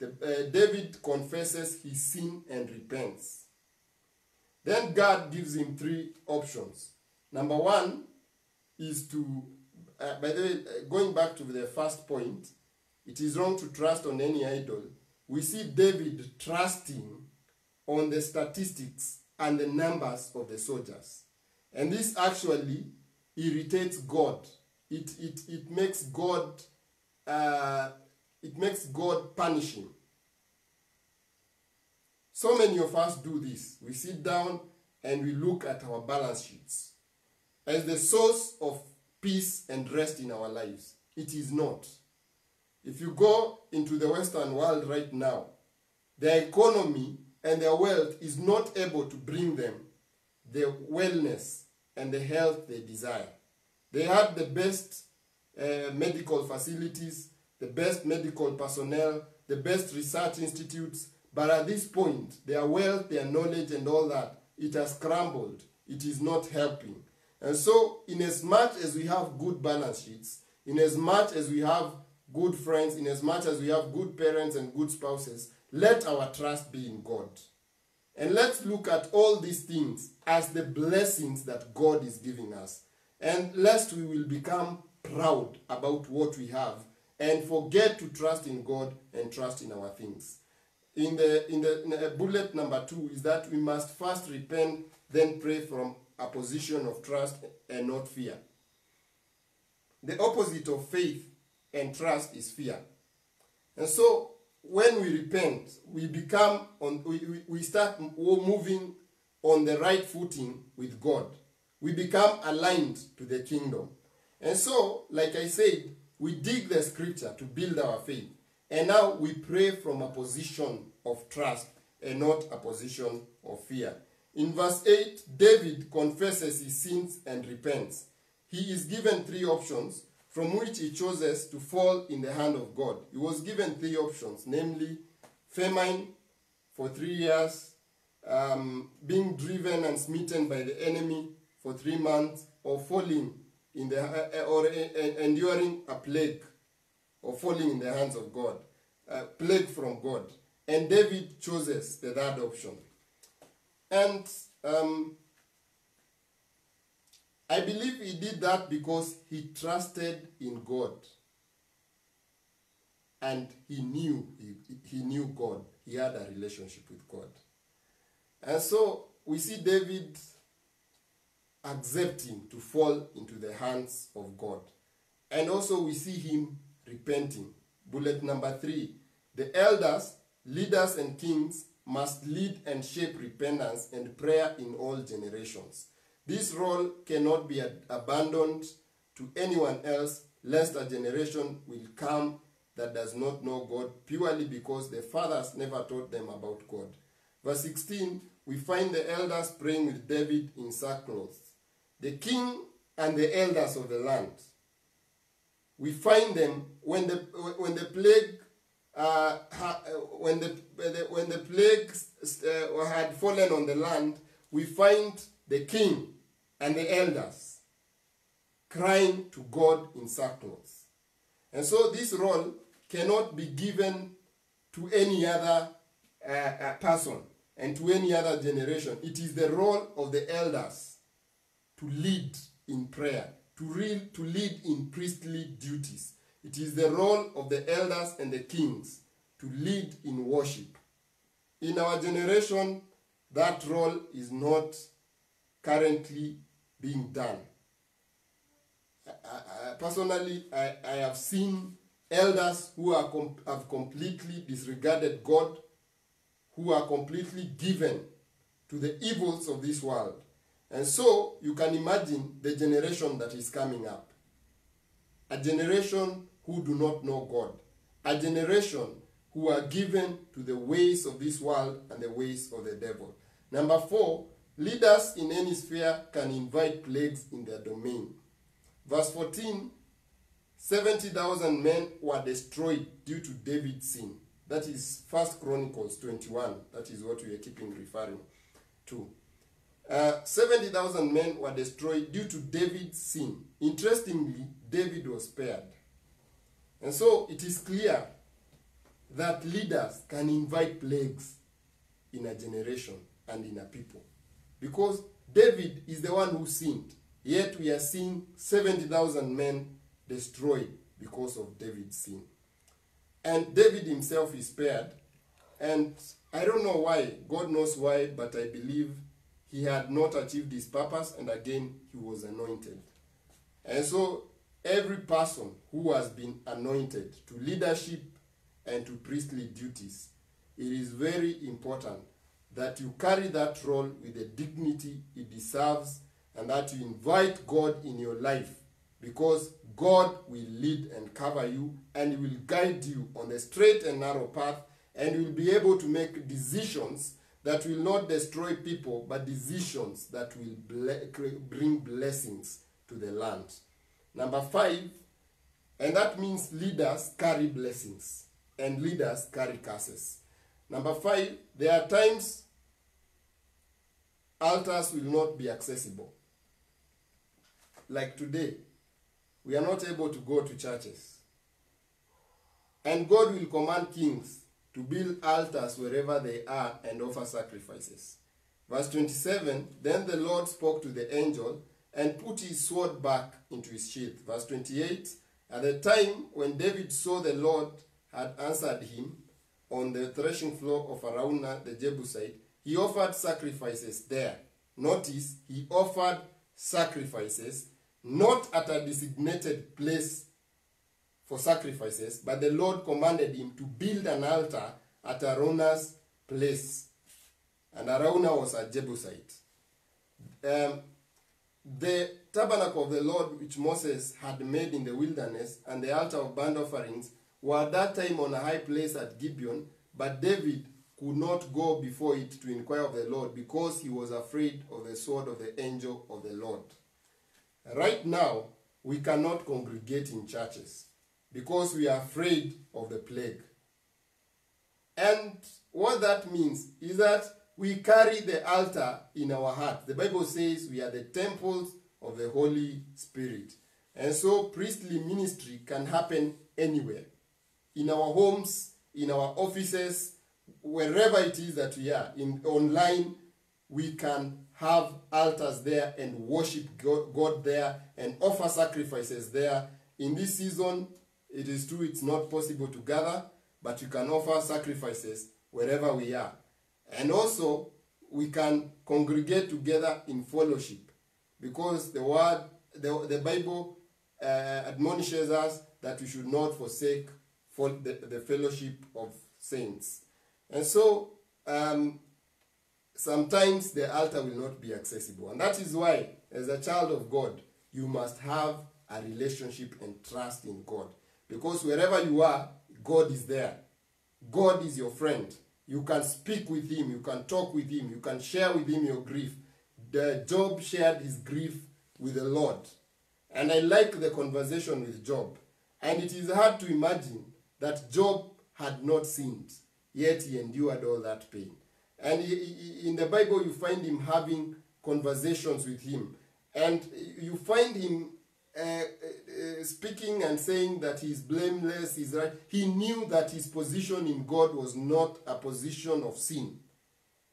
David confesses his sin and repents. Then God gives him three options. Number one is to, by the way, going back to the first point, it is wrong to trust on any idol. We see David trusting on the statistics and the numbers of the soldiers. And this actually irritates God. It makes God punish him. So many of us do this. We sit down and we look at our balance sheets as the source of peace and rest in our lives. It is not. If you go into the Western world right now, their economy and their wealth is not able to bring them the wellness and the health they desire. They have the best medical facilities, the best medical personnel, the best research institutes, but at this point, their wealth, their knowledge and all that, it has crumbled. It is not helping. And so, in as much as we have good balance sheets, in as much as we have good friends, in as much as we have good parents and good spouses, let our trust be in God. And let's look at all these things as the blessings that God is giving us. And lest we will become proud about what we have and forget to trust in God and trust in our things. In the bullet number 2 is that we must first repent, then pray from a position of trust and not fear. The opposite of faith and trust is fear. And so when we repent, we become we start moving on the right footing with God. We become aligned to the kingdom. And so, like I said, we dig the scripture to build our faith. And now we pray from a position of trust and not a position of fear. In verse 8, David confesses his sins and repents. He is given 3 options from which he chooses to fall in the hand of God. He was given 3 options, namely famine for 3 years, being driven and smitten by the enemy for 3 months, or falling in the enduring a plague, or falling in the hands of God, a plague from God. And David chooses the 3rd option. And I believe he did that because he trusted in God. And he knew God. He had a relationship with God. And so we see David accepting to fall into the hands of God. And also we see him repenting. Bullet number 3. The elders, leaders, and kings must lead and shape repentance and prayer in all generations. This role cannot be abandoned to anyone else, lest a generation will come that does not know God purely because the fathers never taught them about God. Verse 16, we find the elders praying with David in sackcloth. The king and the elders of the land. We find them when the plague had fallen on the land. We find the king and the elders crying to God in sackcloth. And so this role cannot be given to any other person and to any other generation. It is the role of the elders to lead in prayer, to lead in priestly duties. It is the role of the elders and the kings to lead in worship. In our generation, that role is not currently being done. Personally, I have seen elders who have completely disregarded God, who are completely given to the evils of this world. And so you can imagine the generation that is coming up. A generation who do not know God. A generation who are given to the ways of this world and the ways of the devil. Number 4, leaders in any sphere can invite plagues in their domain. Verse 14, 70,000 men were destroyed due to David's sin. That is 1 Chronicles 21. That is what we are keeping referring to. 70,000 men were destroyed due to David's sin. Interestingly, David was spared. And so it is clear that leaders can invite plagues in a generation and in a people. Because David is the one who sinned. Yet we are seeing 70,000 men destroyed because of David's sin. And David himself is spared. And I don't know why. God knows why, but I believe he had not achieved his purpose, and again, he was anointed. And so, every person who has been anointed to leadership and to priestly duties, it is very important that you carry that role with the dignity it deserves, and that you invite God in your life, because God will lead and cover you, and He will guide you on the straight and narrow path, and you will be able to make decisions that will not destroy people, but decisions that will bring blessings to the land. Number 5, and that means leaders carry blessings, and leaders carry curses. Number 5, there are times altars will not be accessible. Like today, we are not able to go to churches. And God will command kings to build altars wherever they are and offer sacrifices. Verse 27, then the Lord spoke to the angel and put his sword back into his sheath. Verse 28, at the time when David saw the Lord had answered him on the threshing floor of Araunah the Jebusite, he offered sacrifices there. Notice, he offered sacrifices not at a designated place for sacrifices, but the Lord commanded him to build an altar at Araunah's place. And Araunah was a Jebusite. The tabernacle of the Lord which Moses had made in the wilderness and the altar of burnt offerings were at that time on a high place at Gibeon, but David could not go before it to inquire of the Lord because he was afraid of the sword of the angel of the Lord. Right now, we cannot congregate in churches because we are afraid of the plague. And what that means is that we carry the altar in our heart. The Bible says we are the temples of the Holy Spirit. And so priestly ministry can happen anywhere. In our homes, in our offices, wherever it is that we are, online, we can have altars there and worship God there and offer sacrifices there. In this season, it is true it's not possible to gather, but you can offer sacrifices wherever we are. And also, we can congregate together in fellowship, because the Bible admonishes us that we should not forsake the fellowship of saints. And so, sometimes the altar will not be accessible. And that is why, as a child of God, you must have a relationship and trust in God. Because wherever you are, God is there. God is your friend. You can speak with him, you can talk with him, you can share with him your grief. Job shared his grief with the Lord. And I like the conversation with Job. And it is hard to imagine that Job had not sinned, yet he endured all that pain. And in the Bible, you find him having conversations with him. And you find him speaking and saying that he's blameless, he's right. He knew that his position in God was not a position of sin.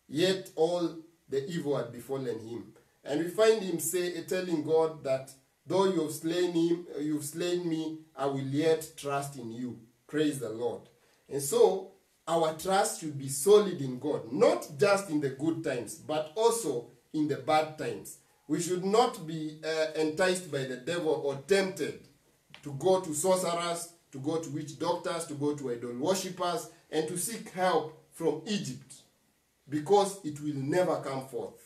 Yet all the evil had befallen him. And we find him telling God that though you have slain me, I will yet trust in you. Praise the Lord. And so our trust should be solid in God, not just in the good times, but also in the bad times. We should not be enticed by the devil or tempted to go to sorcerers, to go to witch doctors, to go to idol worshippers, and to seek help from Egypt, because it will never come forth.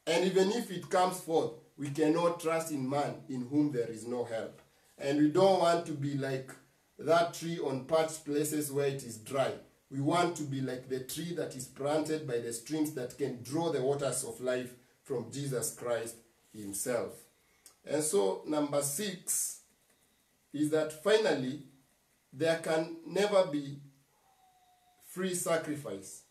And even if it comes forth, we cannot trust in man in whom there is no help. And we don't want to be like that tree on parched places where it is dry. We want to be like the tree that is planted by the streams that can draw the waters of life from Jesus Christ himself. And so, number 6 is that finally, there can never be free sacrifice.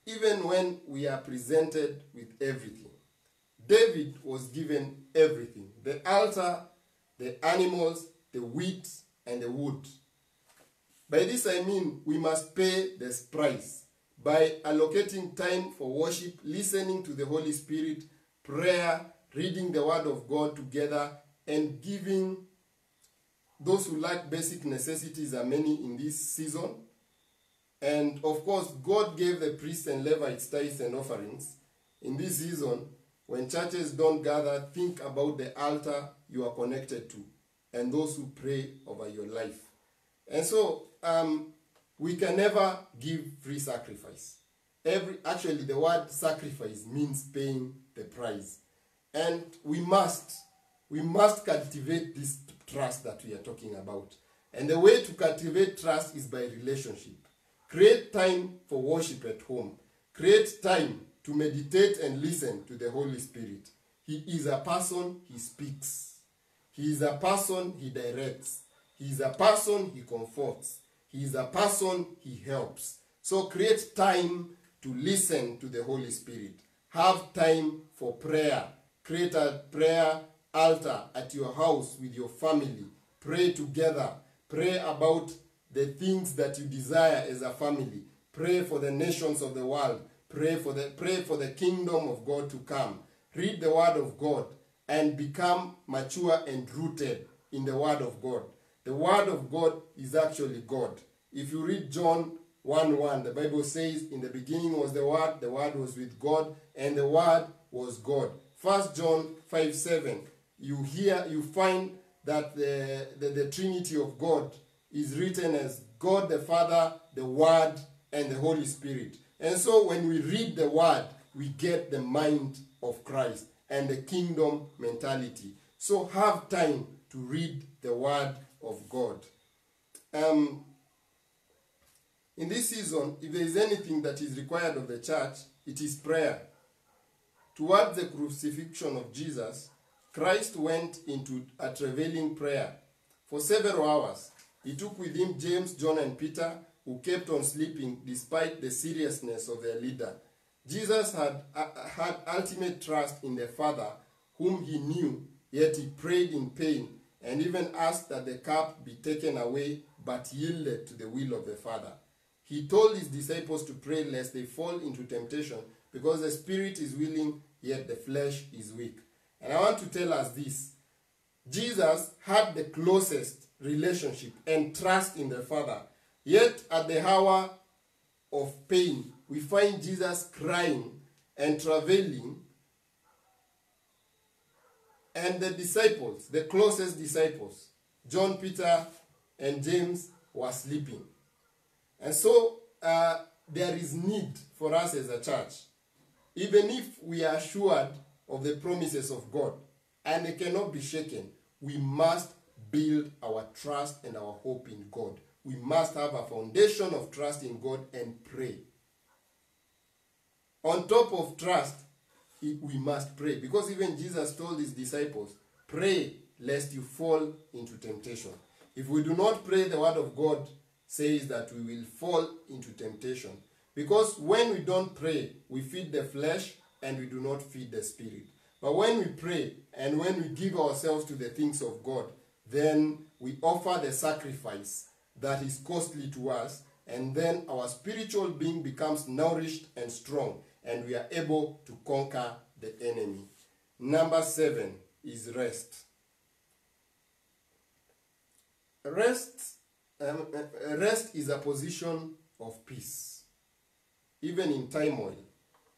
Even when we are presented with everything. David was given everything. The altar, the animals, the wheat, and the wood. By this I mean we must pay the price by allocating time for worship, listening to the Holy Spirit, prayer, reading the Word of God together, and giving. Those who lack basic necessities are many in this season. And of course, God gave the priests and Levites tithes and offerings. In this season, when churches don't gather, think about the altar you are connected to and those who pray over your life. And so, we can never give free sacrifice. Actually, the word sacrifice means paying the price. And we must cultivate this trust that we are talking about. And the way to cultivate trust is by relationship. Create time for worship at home. Create time to meditate and listen to the Holy Spirit. He is a person, he speaks. He is a person, he directs. He is a person, he comforts. He is a person, he helps. So create time to listen to the Holy Spirit. Have time for prayer. Create a prayer altar at your house with your family. Pray together. Pray about the things that you desire as a family. Pray for the nations of the world. Pray for the kingdom of God to come. Read the Word of God and become mature and rooted in the Word of God. The Word of God is actually God. If you read John 1:1, the Bible says, in the beginning was the Word was with God, and the Word was God. 1 John 5:7, you find that the Trinity of God is written as God the Father, the Word, and the Holy Spirit. And so when we read the Word, we get the mind of Christ and the kingdom mentality. So have time to read the Word of God. In this season, if there is anything that is required of the church, it is prayer. Towards the crucifixion of Jesus, Christ went into a travailing prayer. For several hours, he took with him James, John, and Peter, who kept on sleeping despite the seriousness of their leader. Jesus had ultimate trust in the Father, whom he knew, yet he prayed in pain and even asked that the cup be taken away, but yielded to the will of the Father. He told his disciples to pray lest they fall into temptation, because the spirit is willing, yet the flesh is weak. And I want to tell us this. Jesus had the closest relationship and trust in the Father. Yet at the hour of pain, we find Jesus crying and travailing. And the disciples, the closest disciples, John, Peter, and James, were sleeping. And so there is need for us as a church, even if we are assured of the promises of God and they cannot be shaken, we must build our trust and our hope in God. We must have a foundation of trust in God and pray. On top of trust, we must pray, because even Jesus told his disciples, pray lest you fall into temptation. If we do not pray, the word of God says that we will fall into temptation. Because when we don't pray, we feed the flesh and we do not feed the spirit. But when we pray and when we give ourselves to the things of God, then we offer the sacrifice that is costly to us, and then our spiritual being becomes nourished and strong, and we are able to conquer the enemy. Number 7 is rest. Rest is a position of peace. Even in turmoil,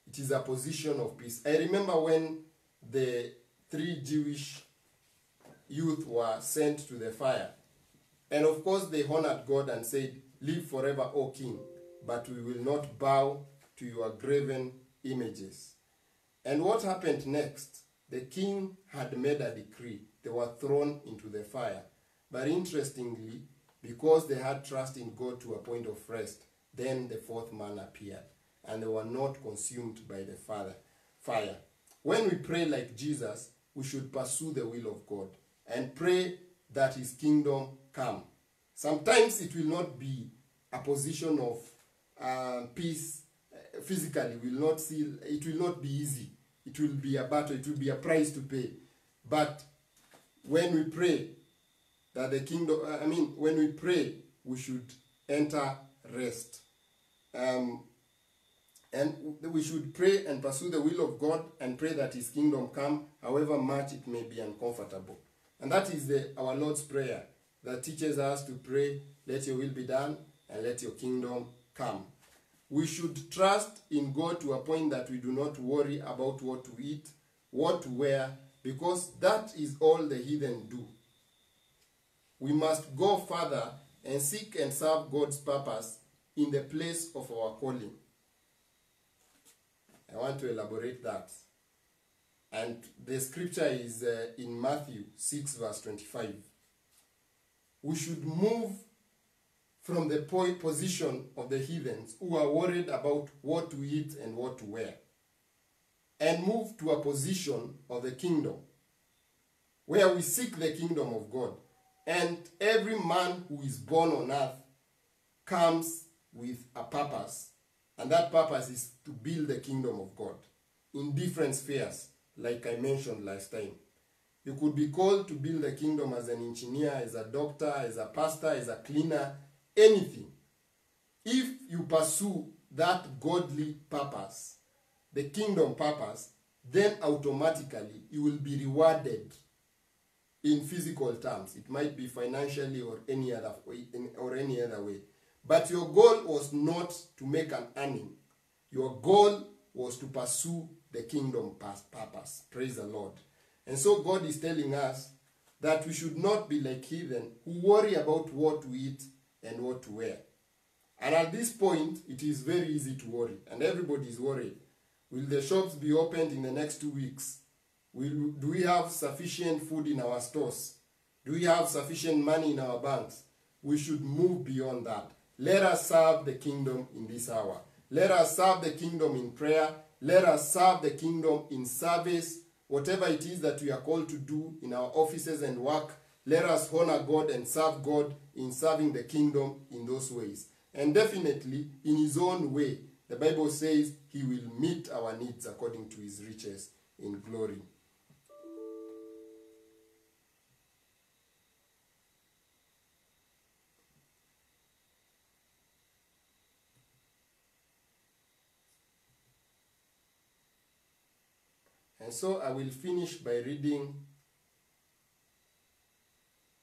it is a position of peace. I remember when the 3 Jewish youth were sent to the fire. And of course they honored God and said, live forever, O king, but we will not bow to your graven images. And what happened next? The king had made a decree. They were thrown into the fire. But interestingly, because they had trust in God to a point of rest, then the 4th man appeared, and they were not consumed by the fire. When we pray like Jesus, we should pursue the will of God and pray that his kingdom come. Sometimes it will not be a position of peace physically. It will not be easy. It will be a battle. It will be a price to pay. But when we pray that the kingdom, when we pray, we should enter rest. And we should pray and pursue the will of God and pray that his kingdom come, however much it may be uncomfortable. And that is our Lord's Prayer that teaches us to pray, let your will be done and let your kingdom come. We should trust in God to a point that we do not worry about what to eat, what to wear, because that is all the heathen do. We must go further and seek and serve God's purpose in the place of our calling. I want to elaborate that. And the scripture is in Matthew 6 verse 25. We should move from the position of the heathens who are worried about what to eat and what to wear, and move to a position of the kingdom where we seek the kingdom of God. And every man who is born on earth comes with a purpose, and that purpose is to build the kingdom of God in different spheres, like I mentioned last time. You could be called to build the kingdom as an engineer, as a doctor, as a pastor, as a cleaner, anything. If you pursue that godly purpose, the kingdom purpose, then automatically you will be rewarded in physical terms. It might be financially or any other way. But your goal was not to make an earning. Your goal was to pursue the kingdom purpose. Praise the Lord. And so God is telling us that we should not be like heathen who worry about what to eat and what to wear. And at this point, it is very easy to worry, and everybody is worried. Will the shops be opened in the next 2 weeks? Do we have sufficient food in our stores? Do we have sufficient money in our banks? We should move beyond that. Let us serve the kingdom in this hour. Let us serve the kingdom in prayer. Let us serve the kingdom in service. Whatever it is that we are called to do in our offices and work, let us honor God and serve God in serving the kingdom in those ways. And definitely, in his own way, the Bible says he will meet our needs according to his riches in glory. And so I will finish by reading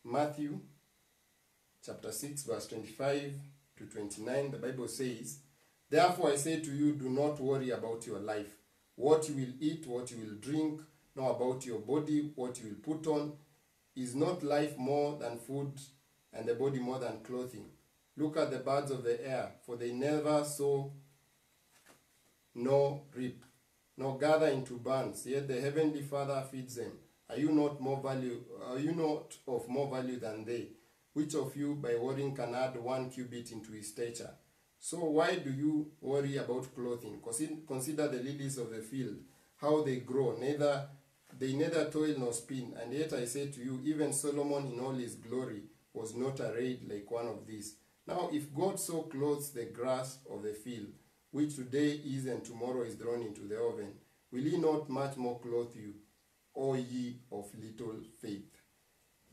Matthew chapter 6, verse 25 to 29. The Bible says, "Therefore I say to you, do not worry about your life, what you will eat, what you will drink, nor about your body, what you will put on. Is not life more than food, and the body more than clothing? Look at the birds of the air, for they neither sow nor reap, nor gather into barns, yet the heavenly Father feeds them. Are you not of more value than they? Which of you by worrying can add 1 cubit into his stature? So why do you worry about clothing? Consider the lilies of the field, how they grow, they neither toil nor spin. And yet I say to you, even Solomon in all his glory was not arrayed like one of these. Now if God so clothes the grass of the field, which today is and tomorrow is thrown into the oven, will he not much more clothe you, O ye of little faith?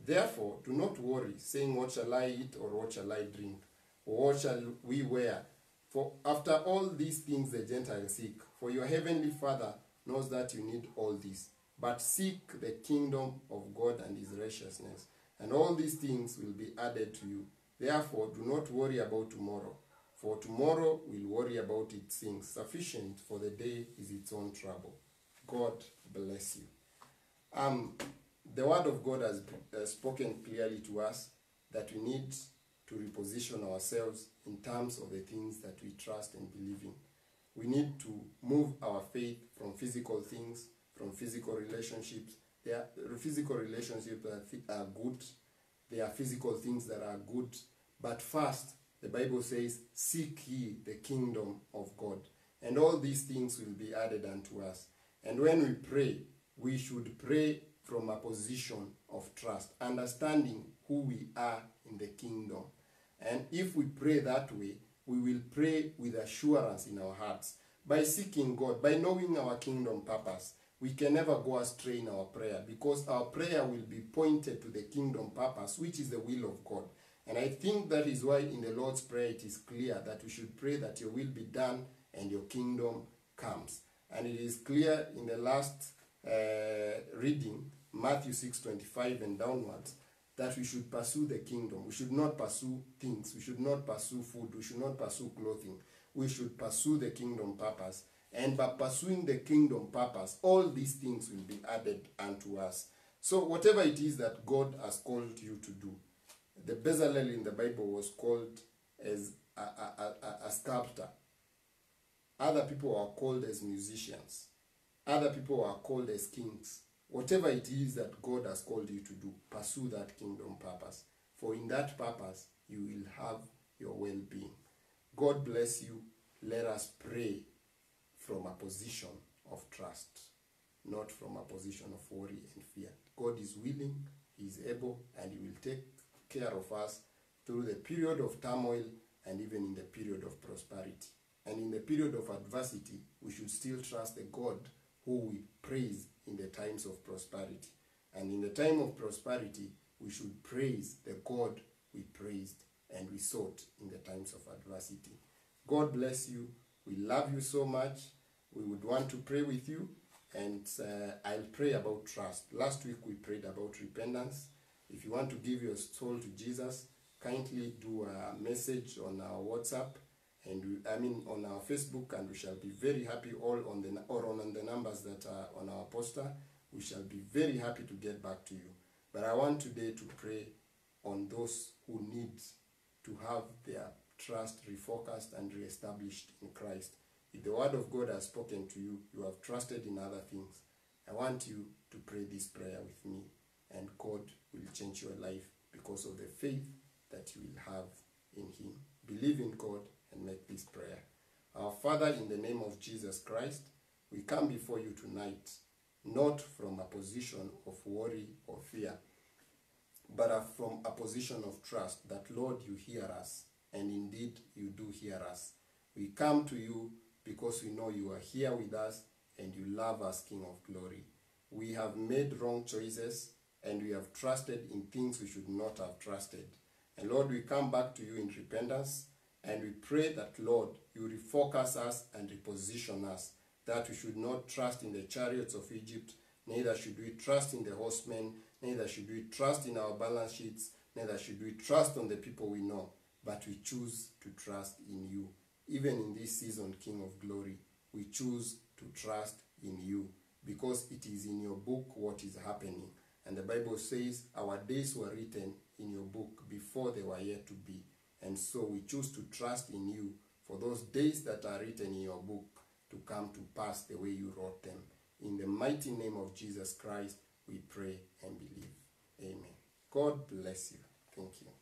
Therefore do not worry, saying, what shall I eat, or what shall I drink, or what shall we wear? For after all these things the Gentiles seek. For your heavenly Father knows that you need all this. But seek the kingdom of God and his righteousness, and all these things will be added to you. Therefore do not worry about tomorrow, for tomorrow will worry about its things. Sufficient for the day is its own trouble." God bless you. The word of God has spoken clearly to us that we need to reposition ourselves in terms of the things that we trust and believe in. We need to move our faith from physical things, from physical relationships. Physical relationships are good. There are physical things that are good. But first, the Bible says, seek ye the kingdom of God, and all these things will be added unto us. And when we pray, we should pray from a position of trust, understanding who we are in the kingdom. And if we pray that way, we will pray with assurance in our hearts. By seeking God, by knowing our kingdom purpose, we can never go astray in our prayer, because our prayer will be pointed to the kingdom purpose, which is the will of God. And I think that is why in the Lord's Prayer it is clear that we should pray that your will be done and your kingdom comes. And it is clear in the last reading, Matthew 6:25 and downwards, that we should pursue the kingdom. We should not pursue things. We should not pursue food. We should not pursue clothing. We should pursue the kingdom purpose. And by pursuing the kingdom purpose, all these things will be added unto us. So whatever it is that God has called you to do, the Bezalel in the Bible was called as a sculptor. Other people are called as musicians. Other people are called as kings. Whatever it is that God has called you to do, pursue that kingdom purpose. For in that purpose, you will have your well-being. God bless you. Let us pray from a position of trust, not from a position of worry and fear. God is willing, he is able, and he will take care of us through the period of turmoil and even in the period of prosperity. And in the period of adversity, we should still trust the God who we praise in the times of prosperity. And in the time of prosperity, we should praise the God we praised and we sought in the times of adversity. God bless you. We love you so much. We would want to pray with you, and I'll pray about trust. Last week we prayed about repentance. If you want to give your soul to Jesus, kindly do a message on our WhatsApp and on our Facebook, and we shall be very happy on the numbers that are on our poster. we shall be very happy to get back to you. But I want today to pray on those who need to have their trust refocused and reestablished in Christ. If the word of God has spoken to you, you have trusted in other things, I want you to pray this prayer with me, and God will change your life because of the faith that you will have in Him. Believe in God and make this prayer. Our Father, in the name of Jesus Christ, we come before you tonight, not from a position of worry or fear, but from a position of trust that, Lord, you hear us, and indeed you do hear us. We come to you because we know you are here with us and you love us, King of Glory. We have made wrong choices and we have trusted in things we should not have trusted. And Lord, we come back to you in repentance, and we pray that, Lord, you refocus us and reposition us, that we should not trust in the chariots of Egypt, neither should we trust in the horsemen, neither should we trust in our balance sheets, neither should we trust on the people we know, but we choose to trust in you. Even in this season, King of Glory, we choose to trust in you, because it is in your book what is happening. And the Bible says our days were written in your book before they were yet to be. And so we choose to trust in you for those days that are written in your book to come to pass the way you wrote them. In the mighty name of Jesus Christ, we pray and believe. Amen. God bless you. Thank you.